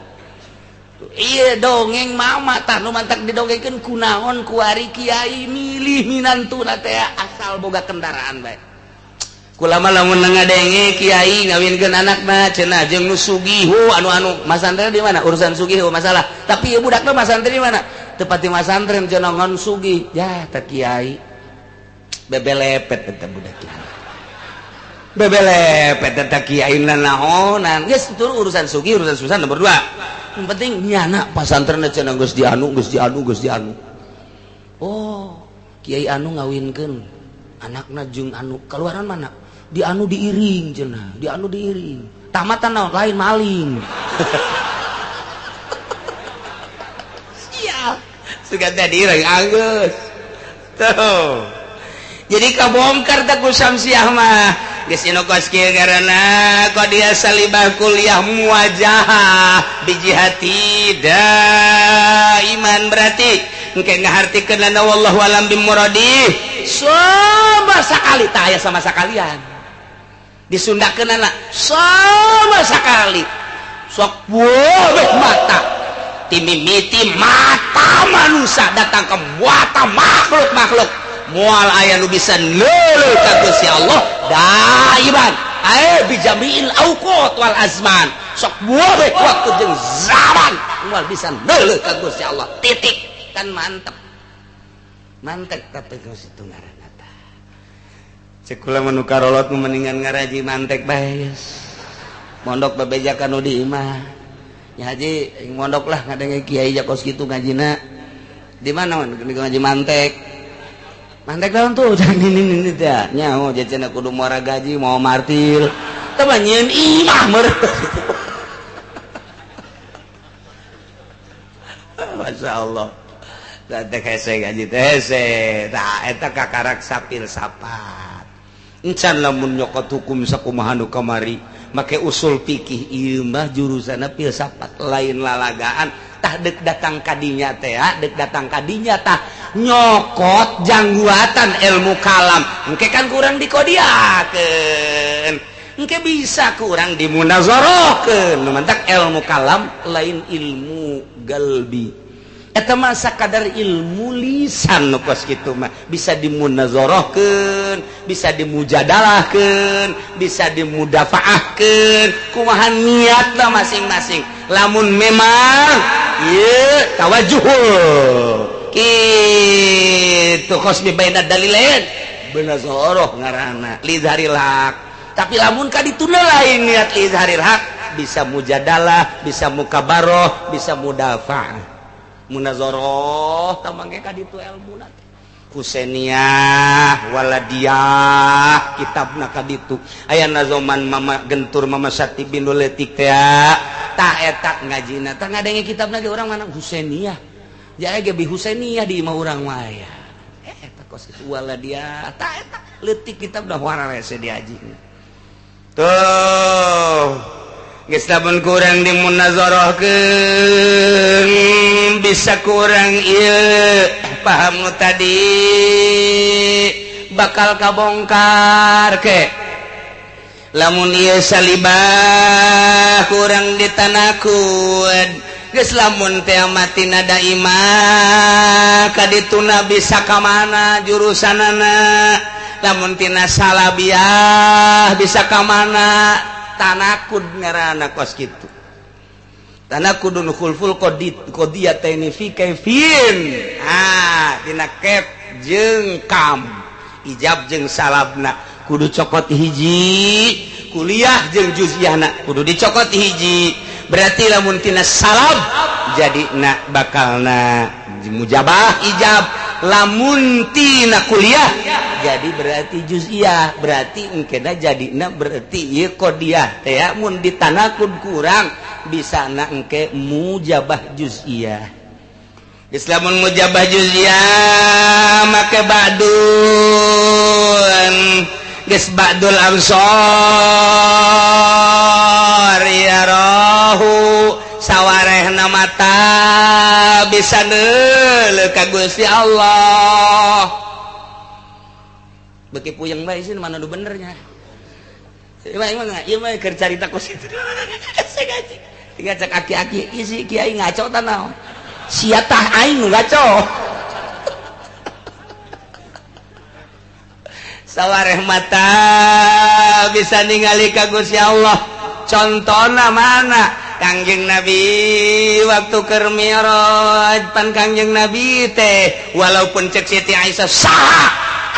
iya dongeng Mama tah nu mantak didongengkeun kunaon ku ari kiai milih minantuna teh asal boga kendaraan bae kula mah lamun ngadenge kiai ngawinkeun anakna cenah jeung nu sugihu anu masantren di mana urusan sugihu masalah tapi ieu budakna masantren di mana teu pati masantren cenah ngan sugih ya teh kiai bebelepet eta budak kiai bebelepet eta kiai naonan geus tur urusan sugih urusan susah nomor 2 yang penting nyana pasantren cenah geus dianu oh kiai anu ngawinkeun anakna jeung anu kaluaran mana dianu diiring cenah dianu diiring tamatan naon lain maling siap sugan tadi reng anggeus tuh jadi kabongkar tak ku Syamsiah mah geus inokos kieu ngaranna qadiya salibah kuliah muwajahah bijihati daiman berarti engke ngahartikeun lana wallahu alam bimuradi sama sakali tah aya sama sakalian disundakeun anak sama sakali sok boleh mata timimiti mata manusia datang ke muata makhluk mual aya nu bisa neuleuh ka Gusti Allah daiman aya bijamiil auqat wal azman sok boleh waktu jeung zaman mual bisa neuleuh ka Gusti Allah titik kan mantep tapi geus itu ngaranna tah cek kula manu karolot nu mendingan ngaraji mantek bae mondok babejakan nu di imah nya haji mondok lah ngadenge kiai jakos kitu ngajina di mana ngaji mantek daun tuh jangan ini teh nyaho jecena kudu muara gaji mau martil teh nyeun imah meureun masyaallah teh hese gaji teh hese tah eta kakarak sapil sapat encan lamun nyokot hukum sakumaha nu kamari make usul fikih ieu mah jurusana filsafat lain lalagaan tah deuk datang kadinya teh deuk datang kadinya tah nyokot jangguatan ilmu kalam engke kan kurang dikodiakeun engke bisa kurang dimunazarahkeun mantak ilmu kalam lain ilmu galbi eta mah sakadar ilmu lisan nu kos kitu mah bisa dimunazarahkeun bisa dimujadalahkeun bisa dimudafaahkeun kumaha niatna masing-masing lamun memang ieu tawajuh kitu khosmi baina dalilain benazarah ngaranna lizharil haq tapi lamun ka dituna lain niat lizharil haq bisa mujadalah bisa mukabaroh bisa mudafaah munazarah tamangke ka ditu ilmu na Husainiyah Waladiyah kitabna ka ditu aya nazoman mama gentur mama Sati binul letik teh tah eta ngajina tah ngadenge kitabna ge urang mana Husainiyah jae ge bi Husainiyah di imah urang mah aya eta kos itu Waladiyah tah eta leutik kitab dah wararese diaji tuh geus lamun kurang dimunazarahkeun bisa kurang ieu paham nu tadi bakal kabongkar ke lamun ieu salibah kurang ditanakud geus lamun teh matina daimah kadituna bisa ka mana jurusanana lamun tina salabiyah bisa ka mana tanakud ngaranna kos kitu tanakudun khulful qadiyataini fi kaifin tina kef jeung kam ijab jeung salabna kudu cokot hiji kuliah jeung juz'iyahna kudu dicokot hiji berarti lamun tina salab jadina bakalna mujabah ijab lamun tina kuliah jadi berarti juz'iyah berarti engkena jadina berarti ieu qadiyah teh mun ditanakud kurang bisana engke mujabah juz'iyah islamun mujabah juz'iyah make ba'dun geus ba'dul absar ya rahu sawarehna mata bisa neuleuh ka Gusti Allah beki puyeng bae sih mana nu benernya ieu mah keur carita ku situ segaji tinggal cek aki-aki isi kiai ngaco tah naon sia tah aing nu ngaco sawareh mata bisa ningali ka Gusti Allah contona mana Kangjeng Nabi waktu keur Mi'raj pan Kangjeng Nabi teh walaupun cek Siti Aisyah sah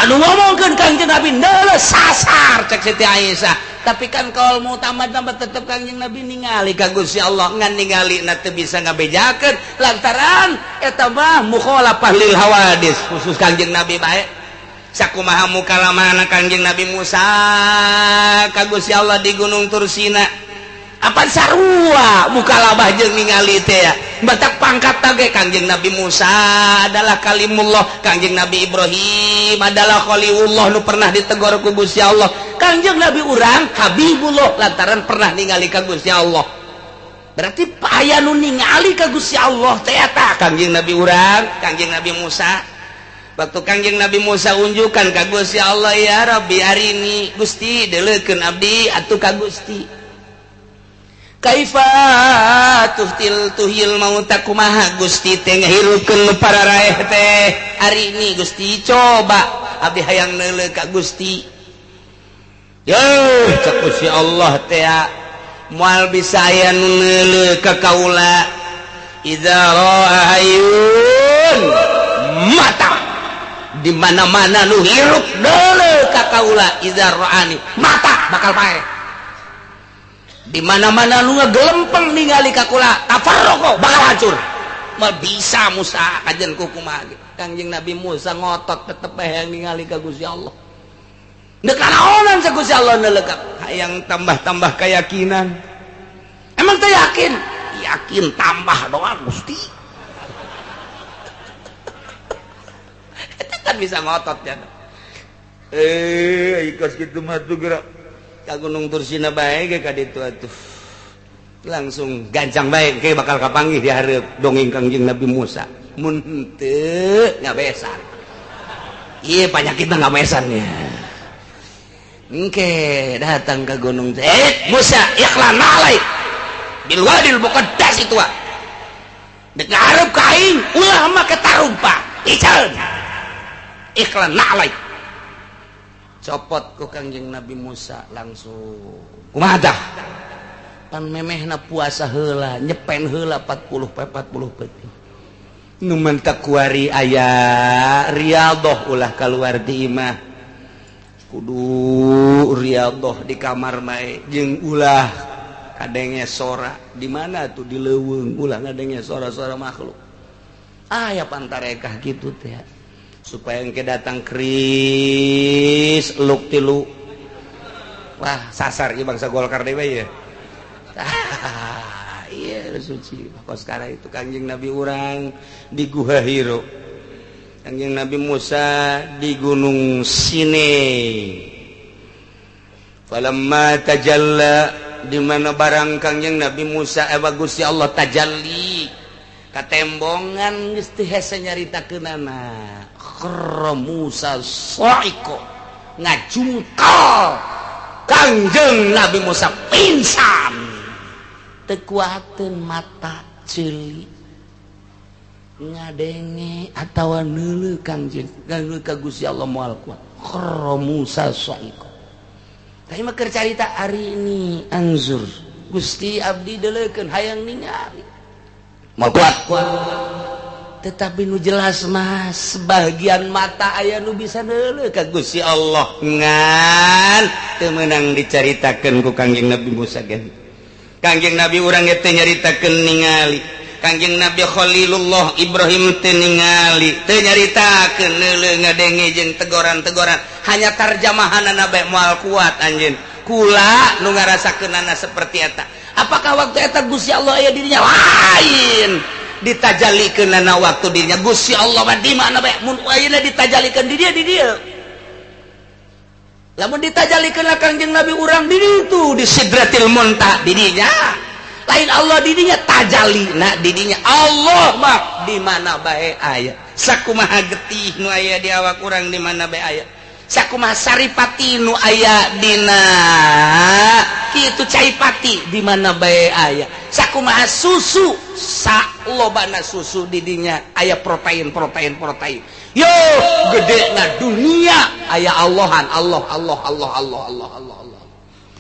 anu ngomongkeun Kangjeng Nabi neuleus sasar cek Siti Aisyah tapi kan kaul mutamad tetep Kangjeng Nabi ningali ka Gusti Allah ngan ningali na teu bisa ngabejakeun lantaran eta mah mukhalafah lil hawadis khusus Kangjeng Nabi bae sakumaha mukalamana Kangjeng Nabi Musa ka Gusti Allah di Gunung Tursina apa lapan sarua mukalabah jeung ningali teh ya batak pangkat tage Kangjeng Nabi Musa adalah kalimullah, Kangjeng Nabi Ibrahim adalah khalilullah nu pernah ditegur ku Gusti Allah, Kangjeng Nabi urang Habibullah lantaran pernah ningali ka Gusti Allah. Berarti aya nu ningali ka Gusti Allah teh eta Kangjeng Nabi urang, Kangjeng Nabi Musa. Waktu Kangjeng Nabi Musa unjukan ka Gusti Allah, ya Rabbi arini Gusti deuleukeun abdi atuh ka Gusti. Kaifa tuhil mauta kumaha Gusti teh ngahirupkeun para raeh teh arini Gusti coba abdi hayang neuleuh ka Gusti. Yo cek Gusti Allah teh moal bisa aya nu neuleuh ka kaula idza ra'ayun mata di mana-mana nu hirup deuleuh ka kaula idza ra'ani mata bakal pae. Di mana-mana lu ngegelempeng ningali ka kula tafarraqo bakal hancur. Mal bisa Musa kajen kumaha gitu. Kangjeng Nabi Musa ngotot tetep hayang ningali ka Gusti Allah. Neuk naonan sa Gusti Allah neuleuh hayang tambah-tambah keyakinan. Emang teh yakin? Yakin tambah doang Gusti. Eta kan bisa ngotot ya. Ikos kitu mah tuh gerak ka Gunung Tursina bae ge ka ditu atuh langsung gancang bae ge bakal kapanggih di hareup dongeng Kangjeng Nabi Musa mun henteu ngabesan ieu panyakitna ngabesan ya engke datang ka gunung Musa ikhlan alai bil wadil muqaddas itu dek ngarep ka aing ulah make tarumpa ical ikhlan alai copot ku Kangjeng Nabi Musa langsung kumaha pan memehna puasa heula nyepen heula 40 peuting nu mentak kuari aya riyadhah ulah kaluar di imah kudu riyadhah di kamar mae jeung ulah kadenge sora di mana tuh di leuweung ulah ngadenge sora-sora makhluk aya pantarekah kitu teh supaya engke datang keris luk tilu wah sasar ieu bangsa Golkar dewe ya iya suci kos kara itu Kangjeng Nabi urang di Guha Hiro Kangjeng Nabi Musa di Gunung Sinai falamma tajalla di mana barang Kangjeng Nabi Musa Gusti Allah tajalli katembongan geus teu hese nyaritakeunana kharra Musa sa'iqo ngajungkal Kangjeng Nabi Musa pingsan teu kuateun mata ceuli ngadenge atawa neuleuh Kangjeng neuleuh ka Gusti Allah moal kuat kharra Musa sa'iqo tapi mah keur carita ari ini anzur Gusti abdi deuleukeun hayang ningali mau kuat tetapi nu jelas mah sebagian mata aya nu bisa neuleuh ka Gusti Allah ngan teu meunang dicaritakeun ku Kangjeng Nabi Musa gen Kangjeng Nabi urang teh nyaritakeun ningali Kangjeng Nabi Khalilullah Ibrahim teu ningali teu nyaritakeun neuleuh ngadenge jeung tegoran-tegoran hanya tarjamahanna bae moal kuat anjeun kula nu ngarasakeunana seperti eta. Apakah waktu eta Gusti Allah aya dirinya lain ditajallikeunana waktu dirinya Gusti Allah mah di mana bae mun ayeuna ditajallikeun di dia lamun ditajallikeun Kangjeng Nabi urang di ditu di Sidratil Muntaha di dinya lain Allah di dinya tajallina di dinya Allah mah di mana bae aya sakumaha getih nu aya di awak urang di mana bae aya sakumaha saripati nu aya dina kitu caipati di mana bae aya sakumaha susu salobana susu di dinya aya protein yo gedena dunia aya Allahan Allah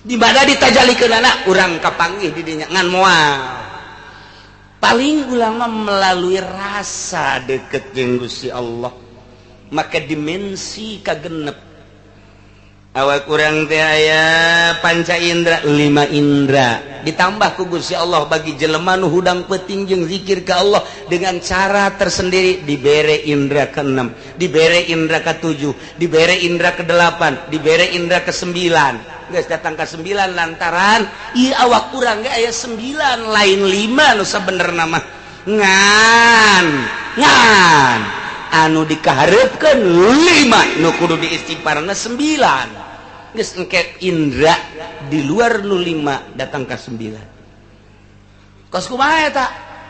di mana ditajallikeunana urang kapanggih di dinya ngan moal paling ulama melalui rasa deket jeung Gusti Allah maka dimensi kagenep awak urang teh aya panca indra 5 indra ditambah ku Gusti Allah bagi jelema nu hudang peuting jeung zikir ka Allah dengan cara tersendiri dibere indra ke-6 dibere indra ke-7 dibere indra ke-8 dibere indra ke-9 geus datang ke 9 lantaran ieu awak urang ge aya 9 lain 5 nu sabenerna mah ngan anu dikaharepkeun 5 nu kudu diistighfarna 9 geus engke indra di luar nu 5 datang ke 9 kos kumaha eta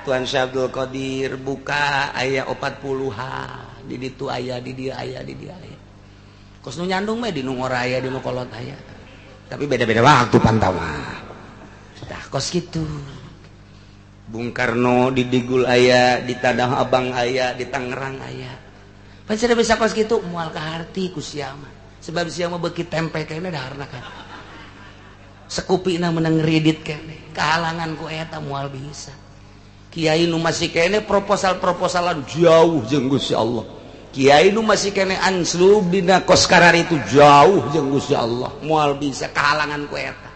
Tuan Syabdul Qadir buka aya 40-an di ditu aya di dia aya di dia aya kos nu nyandung mah di nu ngora aya di nu kolot aya tapi beda-beda waktu pantawa tah kos kitu Bung Karno di Digul aya di Tanah Abang aya di Tangerang aya pasti bisa kos kitu moal kaharti ku sia mah sebab sia mah beuki tempe kene daharna kan sekupina menang ngridit kene kahalangan ku eta moal bisa kiai nu masih kene proposal-proposalan jauh jeung Gusti Allah kiai nu masih kene anslub dina kos karar itu jauh jeung Gusti Allah moal bisa kahalangan ku eta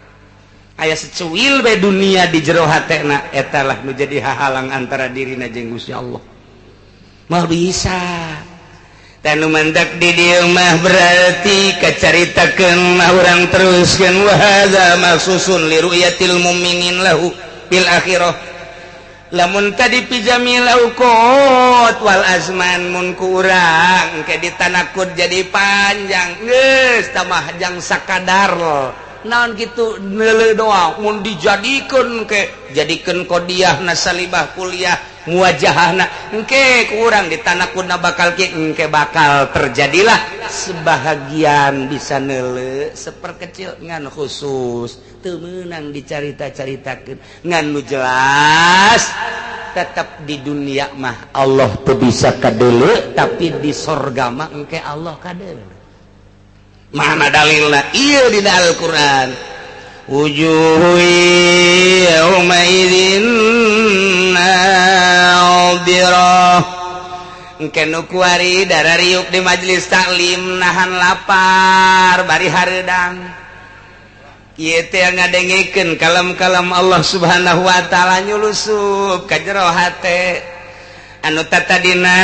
aya secuil bae dunia di jero hatena eta lah nu jadi hahalang antara dirina jeung Gusti Allah moal bisa tanu mandak di dieu mah berarti kacaritakeun mah urang teruskeun wa hadza maksusun li ru'yatil mu'minin lahu fil akhirah lamun tadi pijamil auqat wal azman mun kurang ke ditanakud jadi panjang geus tamah jang sakadar naon kitu neuleuh doang mun dijadikeun ke jadikeun qodiyahna salibah kuliah muwajahahna engke kurang ditanakunna bakal ki engke bakal terjadilah sebahagian bisa neuleuh seperkecil ngan khusus teu meunang dicarita-caritakeun ngan nu jelas tetap di dunia mah Allah teu bisa kadeuleu tapi di sorga mah engke Allah kadeuleu mana dalilna ieu dina Al-Qur'an wujuhu yauma idzin nadirah engke nu kuari darariuk di majelis taklim nahan lapar bari hareudang kieu teh ngadengikeun kalam-kalam Allah Subhanahu wa taala nyulusup ka jero hate anu tatadina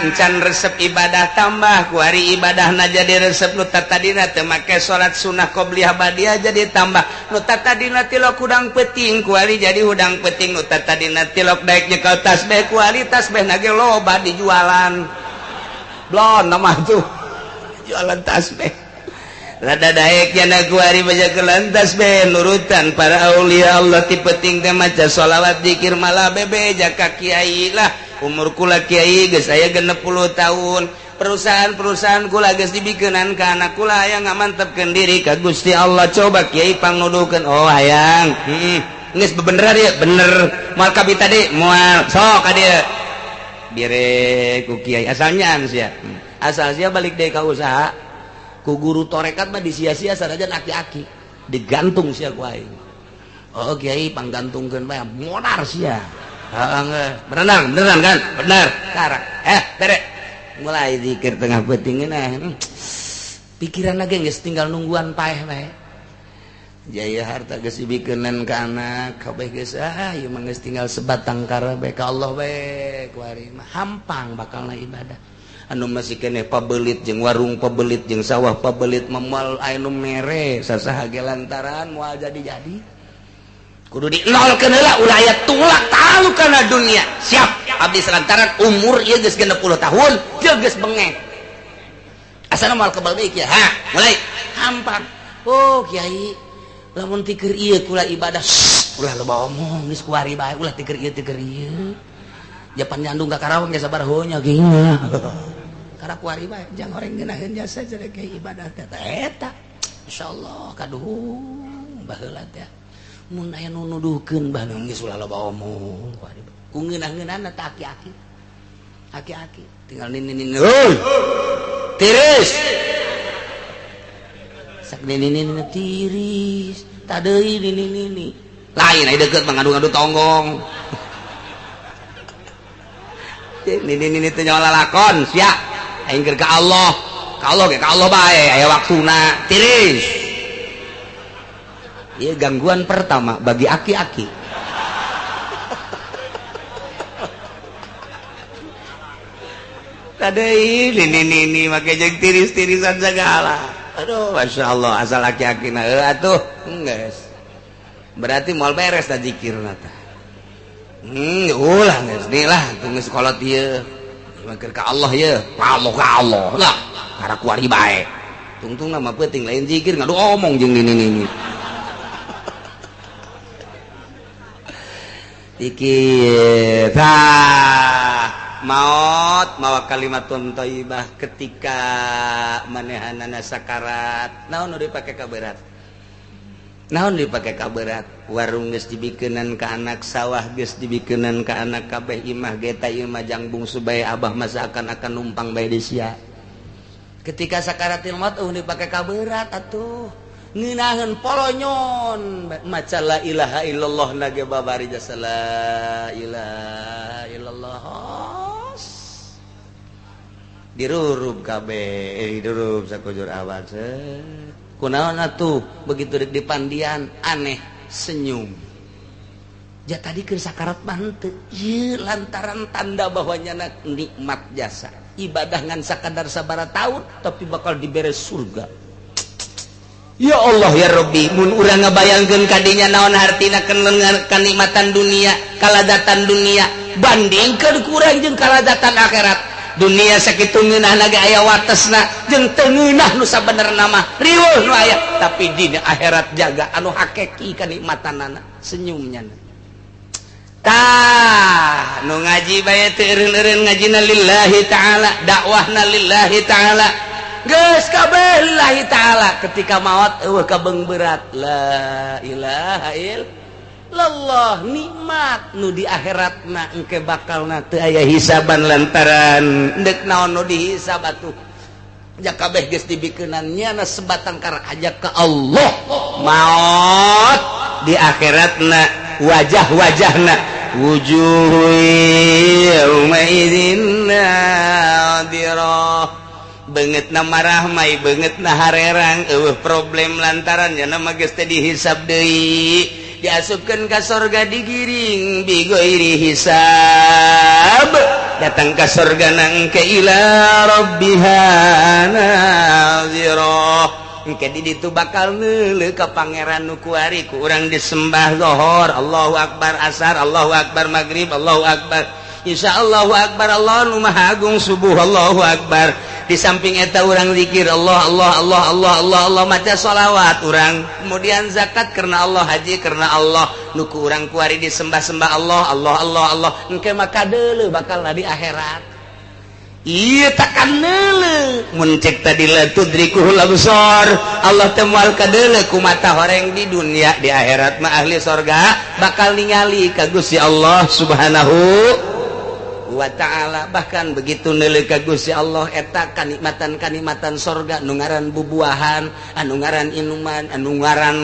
encan resep ibadah tambah ku hari ibadahna jadi resep nu tatadina teu make salat sunah qobliyah badiah jadi tambah nu tatadina tilok hudang peuting ku hari jadi hudang peuting nu tatadina tilok daek nyekel tasbih ku hari tasbihna ge loba dijualan blon mah tuh jualan tasbih rada daek yana ku hari baca kelantas be nurutan para aulia Allah ti peuting teh maca sholawat zikir malah bebe jaka kiai lah umur kula kiai geus aya 60 tahun perusahaan-perusahaan kula geus dibikeunan ka anak kula hayang ngamantepkeun diri ka Gusti Allah coba kiai pangnuduhkeun oh hayang geus bebeneran ya bener moal ka tadi moal sok ka dieu bire ku kiai asalnya sia asal sia balik deui ka usaha ku guru torekat mah disia-sia sanajan aki-aki digantung sia ku aing oh kiai panggantungkeun bae modar sia beneran kan bener karang bere mulai zikir tengah peuting pikiran lagi geus tinggal nungguan paeh bae jaya harta geus dibikeunan ka anak kabeh geus ieu mah geus tinggal sebatang kara bae ka Allah bae kuari mah hampang bakalna ibadah anu masih keneh pabelit jeung warung pabelit jeung sawah pabelit memal anu mere sasaha ge lantaran moal jadi kudu dinolkeun heula ulah aya tulak tahu kana dunia siap abdi lantaran umur ieu geus 60 tahun teu geus bengek asana moal kebal deui kieu mulai hampang oh kiai lamun ti keur ieu kula ibadah ulah loba omong geus kuari bae ulah ti keur ieu japan nyandung ka Karawang ge sabar heunya geunya karena kuari bae jang horeng ngeunaheun jasa cenah kiai ibadah teh eta insyaallah kaduhung baheula teh mun aya nu nuduhkeun baheula geus ulah loba omong ku ngeunah-ngeunahna teh aki-aki tinggal ninin heuh tiris sak ninin tiris tadeui nini lain aya deukeut mangadu-ngadu tonggong nini teh nyawa lalakon sia aing keur ka Allah ge ka Allah bae aya waktuna tiris ieu gangguan pertama bagi aki-aki tadeuy nini make jeung tiris-tirisan segala Aduh, masya Allah, asal laki-laki atuh, geus. Berarti moal beres dah zikir nata. Ulah geus deui lah, tunggu sekolah ieu. Maker ka Allah ye, ka Allah lah. Karena kuari bae. Tungtung nama penting lain zikir ngadu omong jeung ini. Zikir. Maut mawa kalimatun thayyibah ketika manehanana sakarat. Naon nu dipake ka berat? Naon dipake ka berat? Warung geus dibikeunan ka anak, sawah geus dibikeunan ka anak, kabeh imah geta ieu mah jang bungsu bae abah masa akan numpang bae di sia. Ketika sakaratil maut dipake ka berat atuh. Ngeunaheun polonyon maca la ilaha illallah nage babari jasa la ilaha illallah. Dirurub kabeh, dirurub sakujur awak. Kunaon atuh begitu di pandian aneh senyum. Ja tadi keur sakarat mah henteu. Ieu lantaran tanda bahwanya nikmat jasa. Ibadah ngan sakadar sabaraha taun tapi bakal diberes surga. Ya Allah ya Rabbi, mun urang ngabayangkeun kadinya naon hartina kenikmatan dunia, kaladatan dunia, bandingkeun kurang jeung kaladatan akhirat. Dunia sakitu ngeunahna ge aya watesna jeung teu ngeunah nu sabenerna mah riweuh nu aya, tapi dina akhirat jaga anu hakiki kanikmatanana senyumnya. Tah nu ngaji bae teu eureun-eureun ngajina lillahi taala, dakwahna lillahi taala. Geus kabeh lillahi taala, ketika maot eueuh kabeng berat la ilaha illallah, nikmat nu di akhiratna engke bakalna teu aya hisaban lantaran deuk naon nu dihisab atuh. Ja kabeh geus dibikeunan nyana sebatang karek ajak ka Allah. Maot di akhiratna wajah-wajahna wujuh yauma idzin nadirah. Beungeutna marah mai beungeutna harerang eueuh problem lantaran nya mah geus teh dihisab deui, diasupkeun ka sorga digiring bigoiri hisab, datang ka sorgana engke ila rabbiha nazirah. Engke di ditu bakal neuleuh ka pangeran nu kuari ku urang disembah zuhur Allahu akbar, asar Allahu akbar, maghrib Allahu akbar, isya Allahu akbar, Allah nu maha agung, subuh Allahu akbar. Di samping eta urang zikir Allah Allah Allah Allah Allah Allah, maca sholawat urang, kemudian zakat karena Allah, haji karena Allah, nu ku urang kuari disembah-sembah Allah Allah Allah Allah, engke mah kadeuleuh bakal di akhirat. Ieu takan neuleuh mun cek tadi la tudrikuhul absar, Allah teh moal kadeuleuh ku mata horeng di dunia, di akhirat mah ahli sorga bakal ningali ka Gusti Allah Subhanahu wa ta'ala. Bahkan begitu neuleuh ka Gusti Allah eta kanikmatan-kanikmatan sorga anu ngaran bubuahan, anu ngaran inuman, anu ngaran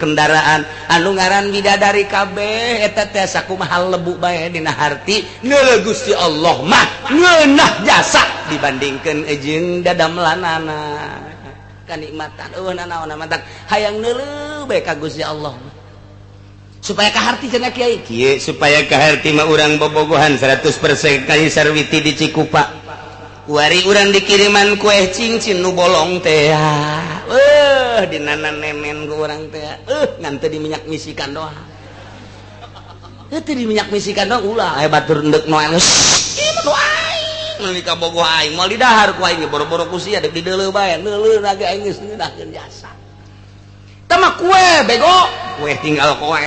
kendaraan, anu ngaran bidadari kabeh eta teh sakumaha lebu bae dina harti neuleuh Gusti Allah mah ngeunah jasa dibandingkeun jeung dadamelanana. Kanikmatan eueuh nanaon mantak hayang neuleuh bae ka Gusti Allah supaya kaharti cenah kiai kieu, supaya kaharti mah urang bobogohan 100% kali sarwiti di Cikupa. Kuari urang dikiriman kue cincin nu bolong teh, dinanan nenen ku urang teh, ngan teu diminyak misikan doang. Teu diminyak misikan doang ulah aya batur endek noel geus ieu mah nu aing nu dikabogoh aing moal didahar ku aing boro-boro ku sia deuk dideuleuh bae, neuleuh naga aing geus ngeunahkeun jasa. Tama kue bego, kue tinggal kue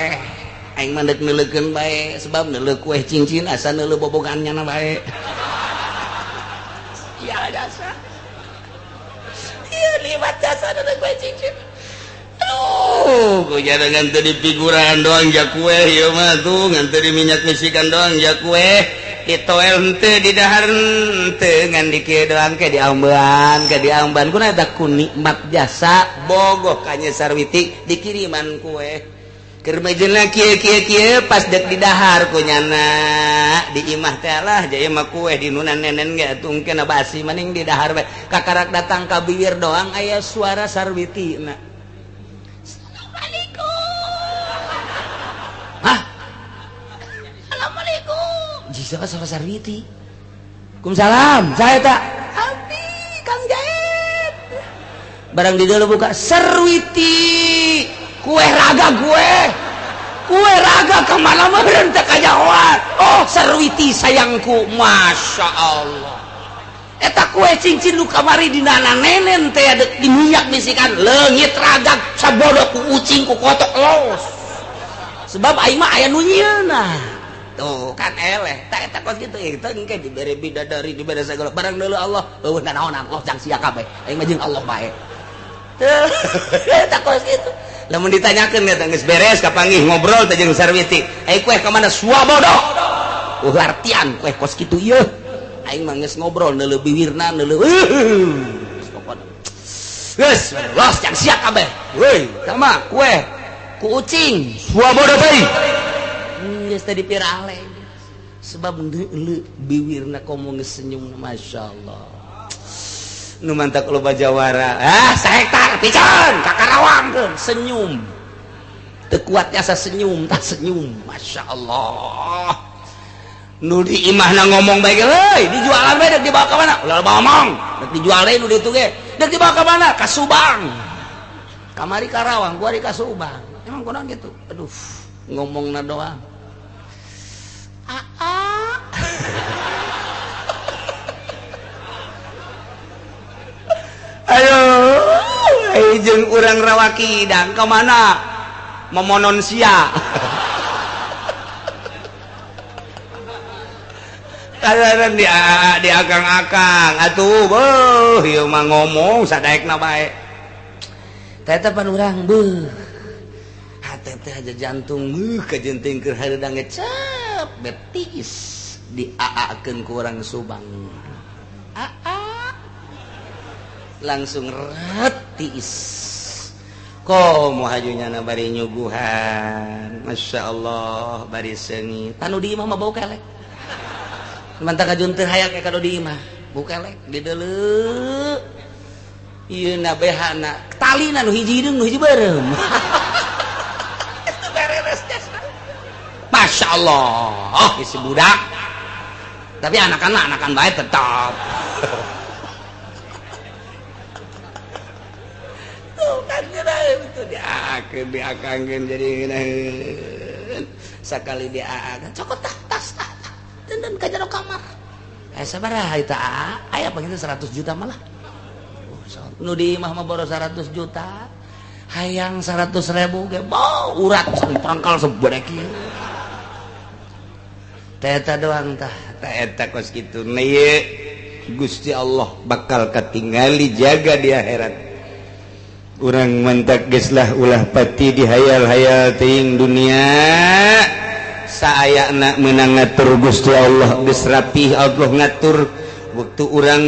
aing mah deuk neuleukeun bae, sebab neuleuh kue cincin asa neuleuh bobogannya na bae. Ya jasa iya liwat jasa neuleuh kue cincin. Aduh ku jada ngan teu dipiguran doang ja kue ieu mah tuh, ngan teu diminyak misikan doang ja kue, ditoel henteu didahar henteu, ngan di kieu doang ke diamban kuna eta ku nikmat jasa bogoh ka nya sarwiti dikiriman kue keur mejeuna kieu pas dek didahar ku nyana di imah teh lah jaya mah kue di nunan nenen ge tungkeun basi maning didahar bae kakarak datang ka bibir doang aya suara sarwitina. Siapa salah sarwiti? Kumsalam, saya tak. Abdi, Kang Jaid. barang di dalam buka Serwiti kue raga kemana meren teu kajawat. Oh Serwiti sayangku, masya Allah. Eta kue cincin lu kamari di nana nenen teh ada di minyak bisikan leungit ragak sabodo ku ucing ku kotok los. Sebab aing mah aya nu nyieunna. Tuh kan eleh tak eta kos kitu itu engke dibere bidadari dibere segala barang deuleu Allah. Eueuh nanaonan Allah jang sia kabeh. Aing mah jeung Allah bae. Tuh eta kos kitu. Lamun ditanyakeun eta geus beres kapanggih ngobrol teh jeung Sarwiti. Kue ka mana Swabodo? Artian kue kos kitu ieu. Aing mah geus ngobrol neuleuh biwirna neuleuh. Pokona. Geus los jang sia kabeh. Weuy, sama kue ku ucing Swabodo teh. Geus teh dipirale. Sebab neuleuh biwirna komo geus senyum masyaallah. Nu mantak loba jawara sahektar pican kakarawangkeun senyum teu kuat asa senyum tak senyum masya Allah. Nu di imahna ngomong bae heuy dijualan bae dek dibawa ka mana ulah ngomong dek dijual deui nu ditu ge dek dibawa ka mana ka Subang kamari Karawang gua di ka Subang emang kunaon gitu aduh ngomongna doang ayo jeung urang rawakidang ka mana memonon sia kadaran di akang-akang atuh beuh ieu mah ngomong sadaekna bae teh pan urang beuh hate teh aja jantung kajenting keur hareudang cep betis diaakeun ku urang Subang langsung retis komo hajunya na bari nyuguhan masya Allah bari seungit anu di imah mah bau kelek mantap kajun teu hayang ka kado di imah bau kelek di deuleu ieu na behana talina nu hiji hideung nu hiji beureum itu beres jasna masya Allah si budak tapi anakan bae tetap kan itu diakangkeun jadi sakali diaakan cokot tas dan ka jero kamar sabaraha eta aya panggil 100 juta malah nu di imah mah boros 100 juta hayang 100.000 ge bau urat pangkal sebodek ieu teh eta doang tah eta kos kitu ieu Gusti Allah bakal katingali jaga di akhirat. Urang mantak geus lah ulah pati dihayal-hayal teuing dunia saayana meunang ngatur Gusti Allah geus rapih Allah ngatur waktu urang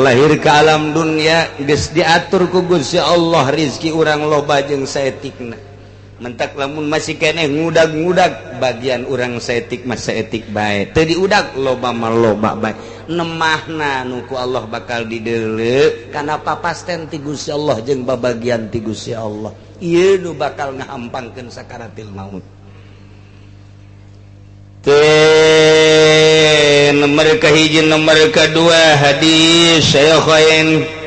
lahir ke alam dunia geus diatur ku Gusti Allah rezeki urang loba jeung saetikna mentak lamun masih keneh ngudag-ngudag bagian urang saetik mah saetik bae teu diudag loba mah loba bae nemahna nu ku Allah bakal dideuleu kana papasten ti Gusti Allah jeung babagian ti Gusti Allah ieu nu bakal ngahampangkeun sakaratil maut teh nomor kahiji nomor kadua hadis Syaikhain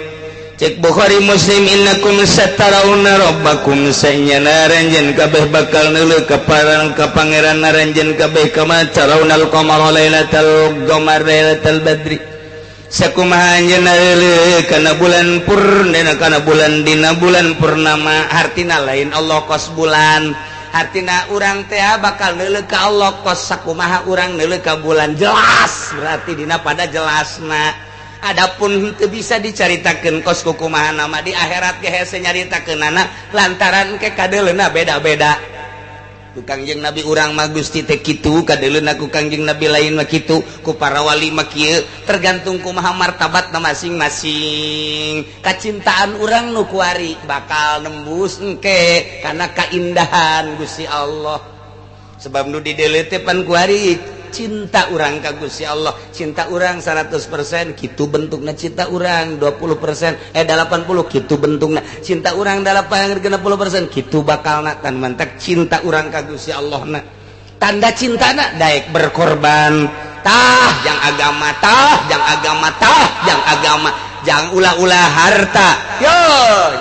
cek Bukhari Muslim innakum satarawna rabbakum sayyana ranjen kabeh bakal neuleuh ka pangeran naranjen kabeh kama tarawnal qamara lailatal qamar lailatal badri sakumaha anjeunna neuleuh kana bulan purnama kana bulan dina bulan purnama artina lain Allah kos bulan artina urang teh bakal neuleuh ka Allah kos sakumaha urang neuleuh ka bulan jelas berarti dina pada jelasna. Adapun teu bisa dicaritakeun kos kukumaha nama di akhirat ge hese nyaritakeunana lantaran ke kadeuleuna beda-beda. Ku Kangjeng Nabi urang mah Gusti teh kitu, kadeuleuna ku Kangjeng Nabi lain mah kitu, ku para wali mah kieu, tergantung kumaha martabatna masing-masing. Kacintaan urang nu kuari bakal nembus engke kana kaindahan Gusti Allah. Sebab nu dideuleu teh pan kuari cinta urang ka Gusti Allah, cinta urang 100% kitu bentukna cinta urang 20% 80 kitu bentukna cinta urang 60% kitu bakalna tan mantak cinta urang ka Gusti Allah na tanda cintana daek berkorban tah jang agama jangan ulah-ulah harta yo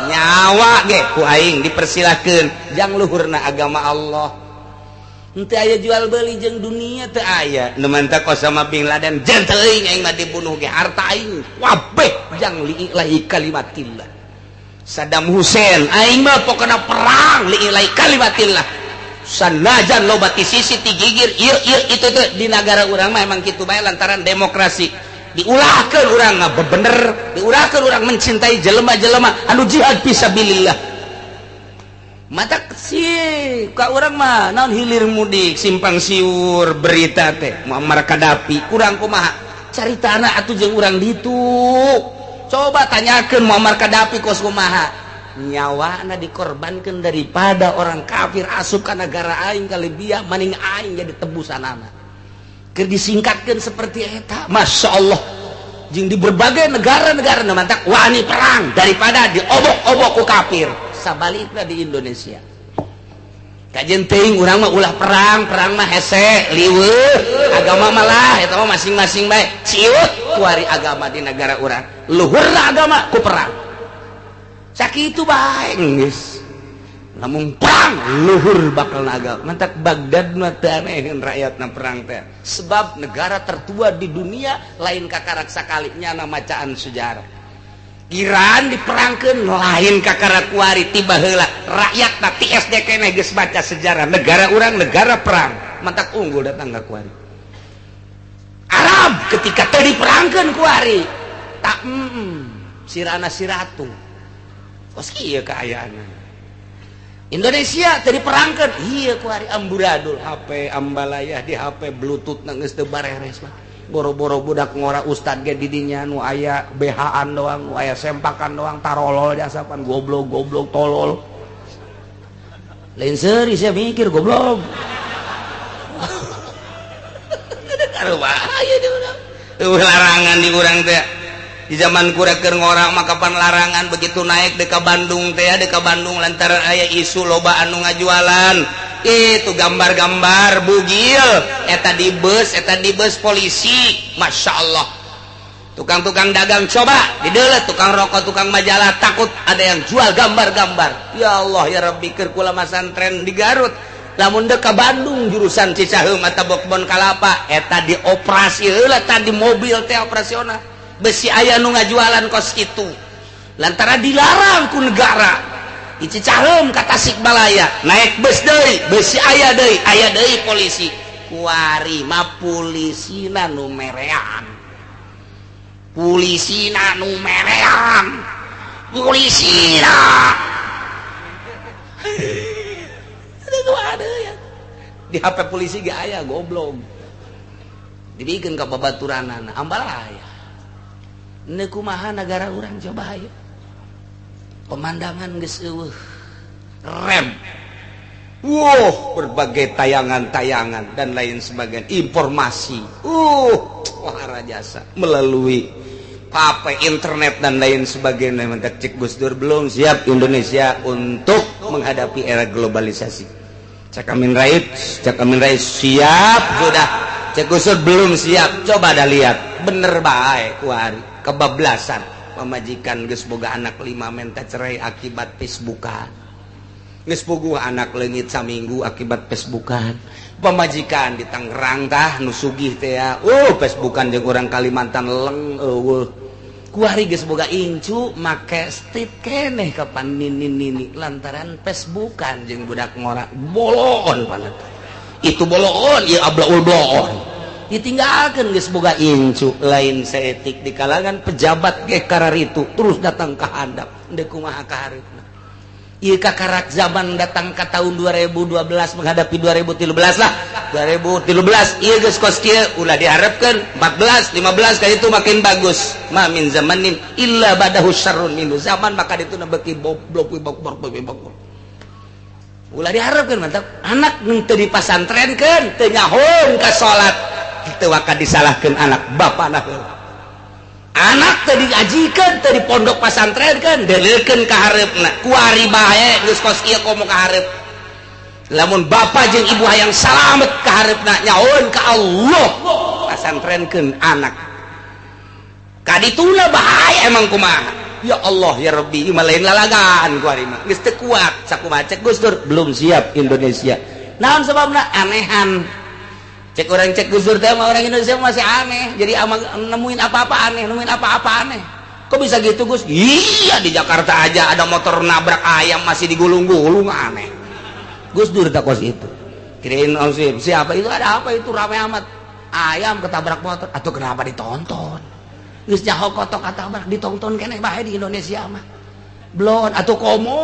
nyawa ge ku aing dipersilahkeun jang luhurna agama Allah. Henteu aya jual beli jeung dunia teu aya. Nu mantak Osama bin Laden jeung teuing aing mah dibunuh ge harta aing wabeh jang liilahi kalimatillah. Saddam Hussein aing mah pokona perang liilahi kalimatillah. Sanajan loba ti sisi ti gigir ieu itu teh di negara urang mah emang kitu bae lantaran demokrasi. Diulahkeun urang mah bener, diulahkeun urang mencintai jelema-jelema anu jihad fisabilillah. Mata si ka urang mah naon hilir mudik simpang siur berita teh Muammar Gaddafi kurang kumaha caritana atuh jeung urang ditu. Coba tanyakeun Muammar Gaddafi kos kumaha nyawana dikorbankan daripada orang kafir asup ke negara aing ka Libya maning aing jadi tebusanana keur disingkatkeun seperti eta. Masya Allah jeung di berbagai negara-negara mantak wani perang daripada diobok-obok ku kafir. Sabalikna di Indonesia kajen teuing urang mah ulah perang mah hese liweuh agama malah eta mah masing-masing bae ciut ku ari agama di negara urang luhurna agama ku perang sakitu bae geus lamun perang luhur bakal agama mantak Baghdad mah teu aneheun rakyatna perang teh sebab negara tertua di dunia lain kakarak sakali nyana macaan sejarah. Iran diperangkeun lain kakarak kuari tiba heula rakyatna ti SD keneh geus baca sejarah negara urang negara perang mantak unggul datang ka kuari. Arab ketika teu diperangkeun kuari tak sirana siratu kos kieu kaayaanna. Indonesia teu diperangkeun ieu kuari amburadul HP ambalayah di HP bluetooth na geus teu bareres mah. Boro-boro budak ngora ustad ge di dinya nu aya BH-an doang, nu aya sempakan doang, tarolol jasapan goblok tolol. Lain seuri saya mikir goblok. Karo bahaya di urang. Larangan di urang teh. Di zaman kurang keur ngora mah kapan larangan begitu naik deka Bandung teh deka Bandung lantaran aya isu loba anu ngajualan. Itu gambar-gambar bugil eta di bus polisi. Masya Allah tukang-tukang dagang coba dideuleut tukang rokok tukang majalah takut ada yang jual gambar-gambar. Ya Allah ya Rabbi keur kula masantren di Garut lamun deka Bandung jurusan Cicaheum atau Bokbon Kalapa eta dioperasi heula tadi mobil teh operasional besi aya nu ngajualan kos kitu lantaran dilarang ku negara. Di Cicaheum ka Tasikmalaya naik bus deui besi aya deui polisi kuari mah polisina nu merean polisina ada ya di HP polisi ge aya goblok dibikeun ka babaturanana ambalaya ne kumaha negara urang coba aya pemandangan geus eueuh rem berbagai tayangan-tayangan dan lain sebagainya informasi wahara jasa melalui HP internet dan lain sebagainya. Mentak cek Gus Dur belum siap Indonesia untuk menghadapi era globalisasi. Cak Amin Rais siap sudah, cek Gus Dur belum siap. Coba dah lihat bener bae kuari kebablasan pemajikan geus boga anak 5 menta cerai akibat Facebookan. Geus boga anak leungit saminggu akibat Facebookan. Pemajikan di Tangerang tah nu sugih teh ya. Facebookan jeung urang Kalimantan leng eueuh. Kuari geus boga incu make street keneh kapan nini lantaran Facebookan jeung budak ngora bolon panet. Itu bolon ieu ablaul bolon. Ditinggalkan geus boga incu lain seetik di kalangan pejabat ge kararitu terus datang ke handap deuk kumaha kahareupna ieu kakarak zaman datang ka tahun 2012 menghadapi 2013 lah 2013 ieu geus kos kieu ulah diharapkeun 14 15 ka itu makin bagus ma min zamanin illa badahu syarrun minhu zaman maka dituna beuki boblok ulah diharapkeun mantap anak teu dipasantrenkeun teu nyahoon ka salat teu waka disalahkeun anak bapana heula anak teu diajikeun teu di pondok pasantrenkeun deleukeun ka hareupna kuari bae geus kos ieu komo ka hareup lamun bapa jeung ibu hayang salamet ka hareupna nyahoon ka Allah pasantrenkeun anak kadituna bahaya emang kumaha ya Allah ya Rabbi ieu mah lain lalagaan ku ari mah geus teu kuat sakumaha cek Gus Dur belum siap Indonesia naon sababna anehan cek orang cek Gus Dur teh mah orang Indonesia masih aneh jadi nemuin apa-apa aneh nemuin apa-apa aneh kok bisa gitu Gus iya di Jakarta aja ada motor nabrak ayam masih digulung-gulung aneh Gus Dur tak kos itu kirain siapa itu ada apa itu ramai amat ayam ketabrak motor atau kenapa ditonton geus nyaho kotok katabrak ditonton keneh bae di Indonesia mah blon atau komo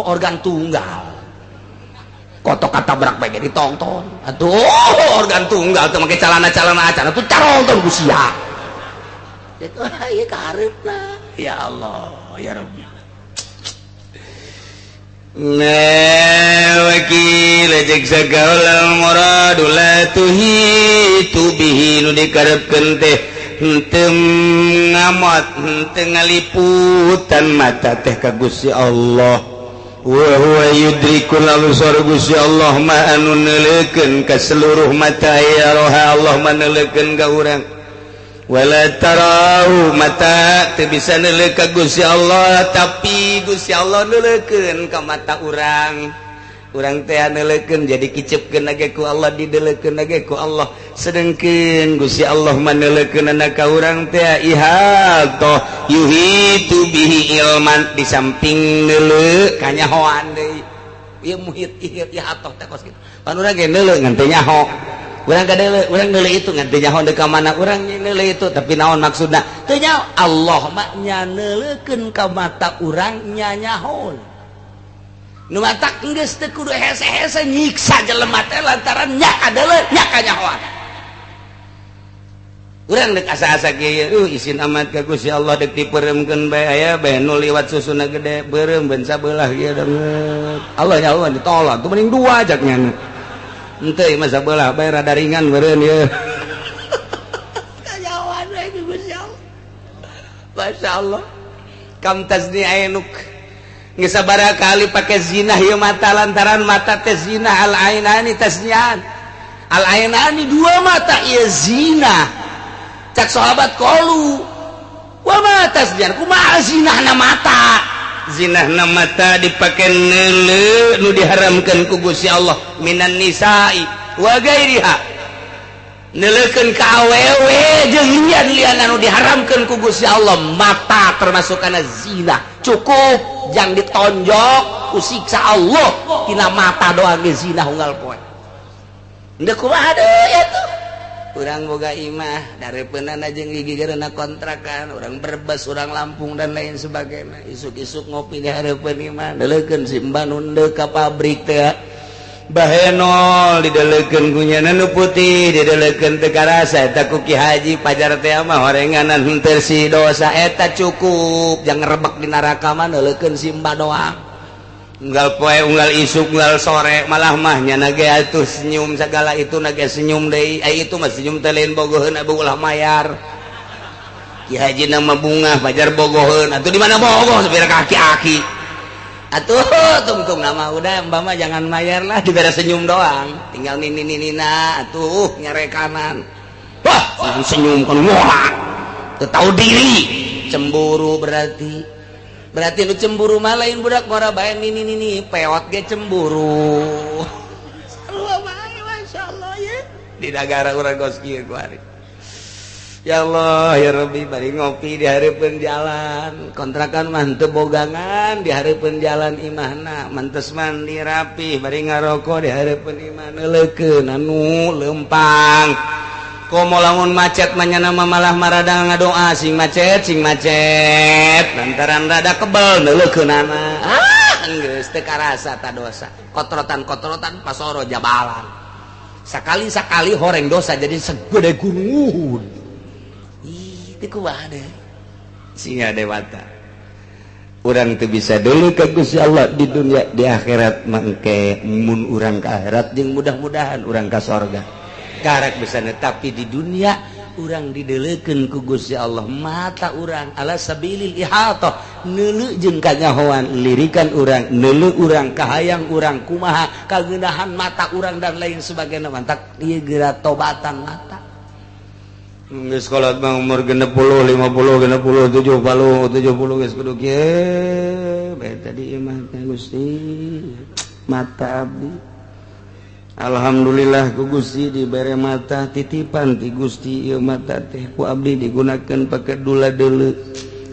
organ tunggal kotok katabrak bae ditonton atuh organ tunggal teu make calana-calana acan atuh caronton ku sia itu ieu kareupna ya Allah ya Rabbi wakil cek sagaul muradu la tuhitu bihi nu dikarepkeun teh henteu ngamot henteu ngaliputan mata teh ka Gusti Allah wa huwa yudrikul absar Gusti Allah ma anu neuleukeun ka seluruh mata ya roha Allah maneulekeun ka urang wala tarau mata teu bisa neuleuh ka Gusti Allah tapi Gusti Allah neuleukeun ka mata urang teh neuleukeun jadi kicepkeun age ku Allah dideuleukeun age ku Allah sedengkeun Gusti Allah maneuleukeunna ka urang teh ihata yuhitu bihi ilman di samping neuleuh kanyahoan deui ieu muhit ihata teh kos kitu pan urang ge neuleuh ngan teu nyaho urang kadeuleuh urang neuleuh itu ngan teu nyaho deuk ka mana urang neuleuh itu tapi naon maksudna teu nyaho Allah mah nya neuleukeun ka mata urang nya nyahoan nu matak geus teu kudu hese-hese nyiksa jelema teh lantaran nya kadeuleuh nya kanyahoan urang deuk asa-asa kieu isin amat ka Gusti Allah deuk dipeuremkeun bae aya bae nu liwat susuna gede beureum beun sabelah kieu deungeut Allah nya Allah ditolak tuh mending dua jak nya henteu ieu mah sabelah bae rada ringan beureun ieu kanyahoan bae ku Gusti Allah masyaallah kam tazni ainuk geus sabaraha kali pake zina ieu mata lantaran mata teh zina al ainani tasnian al ainani dua mata ieu zina cak sahabat qalu wa ma tasnian kumaha zinahna mata zinahna mata dipake neuleuh nu diharamkeun ku Gusti Allah minan nisa'i wa gairiha neuleukeun ka awewe jeung lian-lian anu diharamkeun ku Gusti Allah mata termasuk kana zina cukup jangan ditonjok usiksa Allah tina mata doang ge zina unggal poe ndeu kumaha deui atuh urang boga imah darepeunana jeung gigigeurna kontrakan urang Brebes urang Lampung dan lain sebagainya isuk-isuk ngopi di hareupeun imah deuleukeun si mbah nu ndeu ka pabrik teh bahenol dideuleukeun ku nya nu putih dideuleukeun teu karasa eta ku Ki Haji pajar teh mah horenganan henteu si dosa eta cukup jang ngrebek di neraka mah neuleukeun si mbah doang unggal poe unggal isuk unggal sore malah mah nya nage atuh senyum sagala itu nage senyum deui ai itu mah senyum teh lain bogoheun abu ulah mayar Ki Haji nama bunga pajar bogoheun atuh di mana bogoh sabira kaki-aki atuh tungtung nama udah mbak mah jangan mayar lah diberi senyum doang tinggal nini-nina atuh nyarekanan wah senyum kan wah tahu diri cemburu berarti nu cemburu mah lain budak ngora bae nini peot ge cemburu Allah bae masyaallah ya di negara urang kos kieu ku ari ya Allah ya Rabbi bari ngopi di hareupeun jalan kontrakan mah teu bogangan di hareupeun jalan imahna mantes mandi rapi bari ngaroko di hareupeun imah neuleukeun anu leumpang komo lamun macet mah nyana malah marada ngadoa sing macet lantaran rada kebel neuleukeunana geus teu karasa ta dosa kotrotan pasoro jabalan sakali horeng dosa jadi segede gunung itu ada singa dewata urang teu bisa dulu ka Gusti Allah di dunia di akhirat mangke mun urang ka akhirat jeung mudah-mudahan urang ka sorga karek bisa tapi di dunia urang dideuleukeun ku Gusti Allah mata urang ala sabilil ihata neuleuh jeung kanyahoan lirikan urang neuleuh urang kahayang urang kumaha kageunahan mata urang dan lain sebagainya mantap ieu geura tobatan mata geus kolot mah umur 60 50 60 70 geus kudu kieu beta di imah Gusti mata abdi. Alhamdulillah ku Gusti dibere mata titipan ti Gusti ieu mata teh ku abdi digunakeun pake dula deuleu.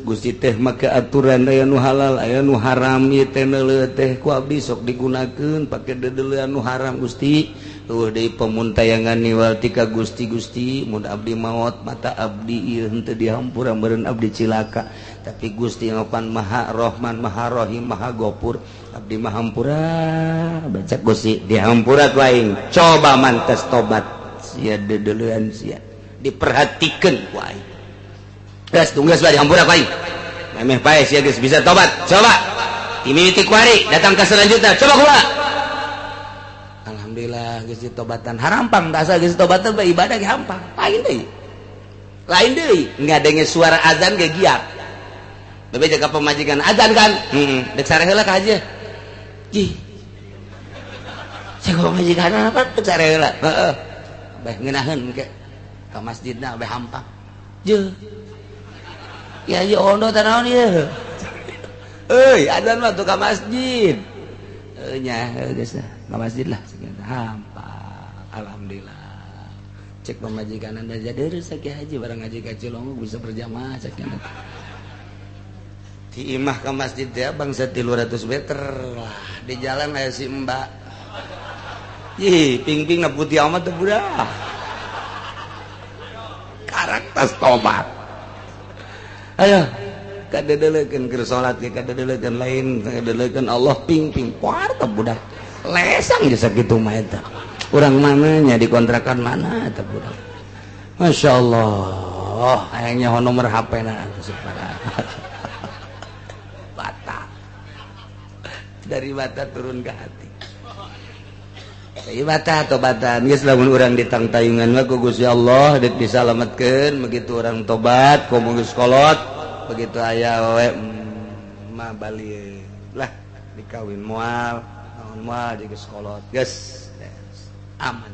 Gusti teh make aturan aya nu halal aya nu haram ieu teh neuleuh teh ku abdi sok digunakeun pake deuleu anu haram Gusti. Eueuh deui pamuntayangan niwal ti ka Gusti mun abdi maot mata abdi ieu henteu dihampura meureun abdi cilaka. Tapi Gusti ngopan Maha Rahman Maha Rahim Maha Ghafur abdi mah hampura baca Gusti dihampurat waing coba mantes tobat sia dedeleuan sia diperhatikeun ku aing geus tunggas bae dihampurat waing memeh bae sia geus bisa tobat coba timimiti kuari datang ke selanjutnya coba kula alhamdulillah geus ditobatan harampang da asa geus tobatan bae ibadah ge hampang lain deui ngadenge suara azan ge giat bebe jaga pemajikan azan kan dek sare heula ka aja ji saya pemajikan apa dek sare heula heeh bae ngeunaheun ke ka masjidna bae hampang je ya ieu ondo teh naon ieu euy azan mah tuh ka masjid nya geus ka masjid lah hampang alhamdulillah cek pemajikan anda jadi deureuh sakieu haji barang ngaji ka Cilongok bisa berjamaah sakieu di imah ke masjid ya bangsa 300 meter lah di jalan aya si mbak ping-ping na putih amat tuh budak karaktas tobat ayo kadedelekeun keur salat ge kadedelekeun lain kadedelekeun Allah ping-ping kuar tuh budak lesang geus sakitu mah eta urang mananya di kontrakan mana eta budak masyaallah aya nomor HP-na dari mata turun ke hati dari mata tobatan geus lamun urang ditangtayungan mah ku Gusti Allah deuk disalametkeun begitu orang tobat komo geus kolot begitu aya we mah bali lah dikawin moal naon moal geus kolot geus aman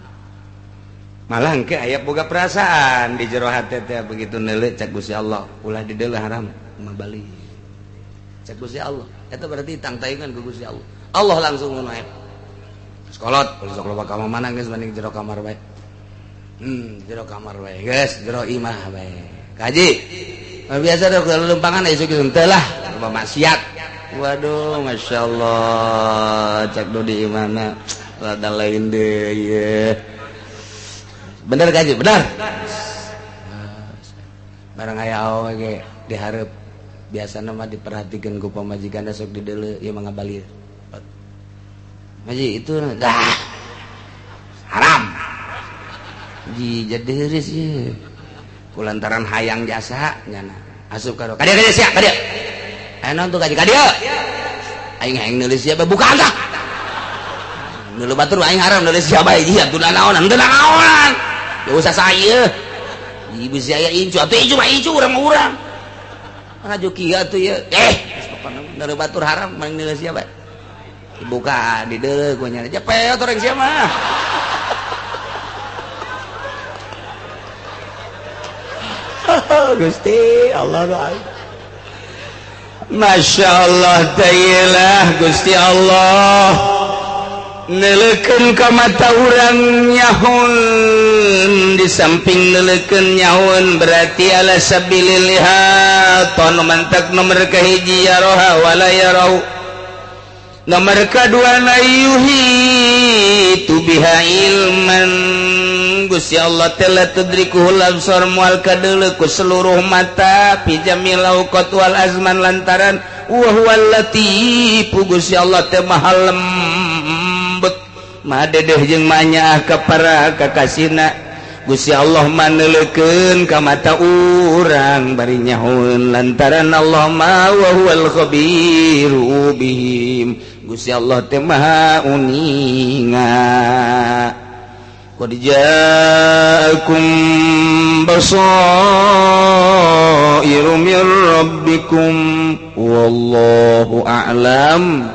malah engke aya boga perasaan di jero hate teh begitu neuleuh cak Gusti Allah ulah di deuleu haram mah bali cak Gusti Allah itu berarti tangtayungan ke Gusti Allah Allah langsung ngonoe sekolot sok loba ka mana geus banding jero kamar bae jero kamar bae geus jero imah bae kaji biasa dok lempangan aya suki henteu lah loba maksiat waduh masyaallah cak do di imahna rada lain deui ieu bener kaji bener barang aya awe ge dihareup biasa nama diperhatikan ku pamajikan sok di deuleu ieu mah ngabalir maji itu dah haram ji jadi heureus ieu kulantaran hayang jasa nyana asup ka kadia sia kadia aya naon tuh kaji kadia aing hayang neulis sia bukaan tah neuleuh batur aing haram neulis sia bae ieu teu naonan teu naonan ya usah saya ibu saya incu atuh incu mah incu urang ngajuki atuh ya neuleuh batur haram mending neulis sia bae dibuka di deuleu ku nya cepet orang sia mah Gusti Allah doa Masya Allah ta'ilah Gusti Allah neleukeun ka mata urang nyahun di samping neleukeun nyahun berarti ala sabilil lihat ton mantak nomor kahiji yaroha wala yarau nomor kadua nayuhi tu biha ilman Gusti Allah telah tudrikuhul absar mual kadeuleu ku seluruh mata fi jamil auqat wal azman lantaran wa huwal latif Gusti Allah teh maha lembut maha dedeh jeung manya ka para kakasina Gusti Allah maneleukeun ka mata urang bari nyahoeun lantaran Allah ma wa huwal khabiru bihim Gusti Allah teh maha uninga qad ja'akum basairu mir rabbikum wallahu a'lam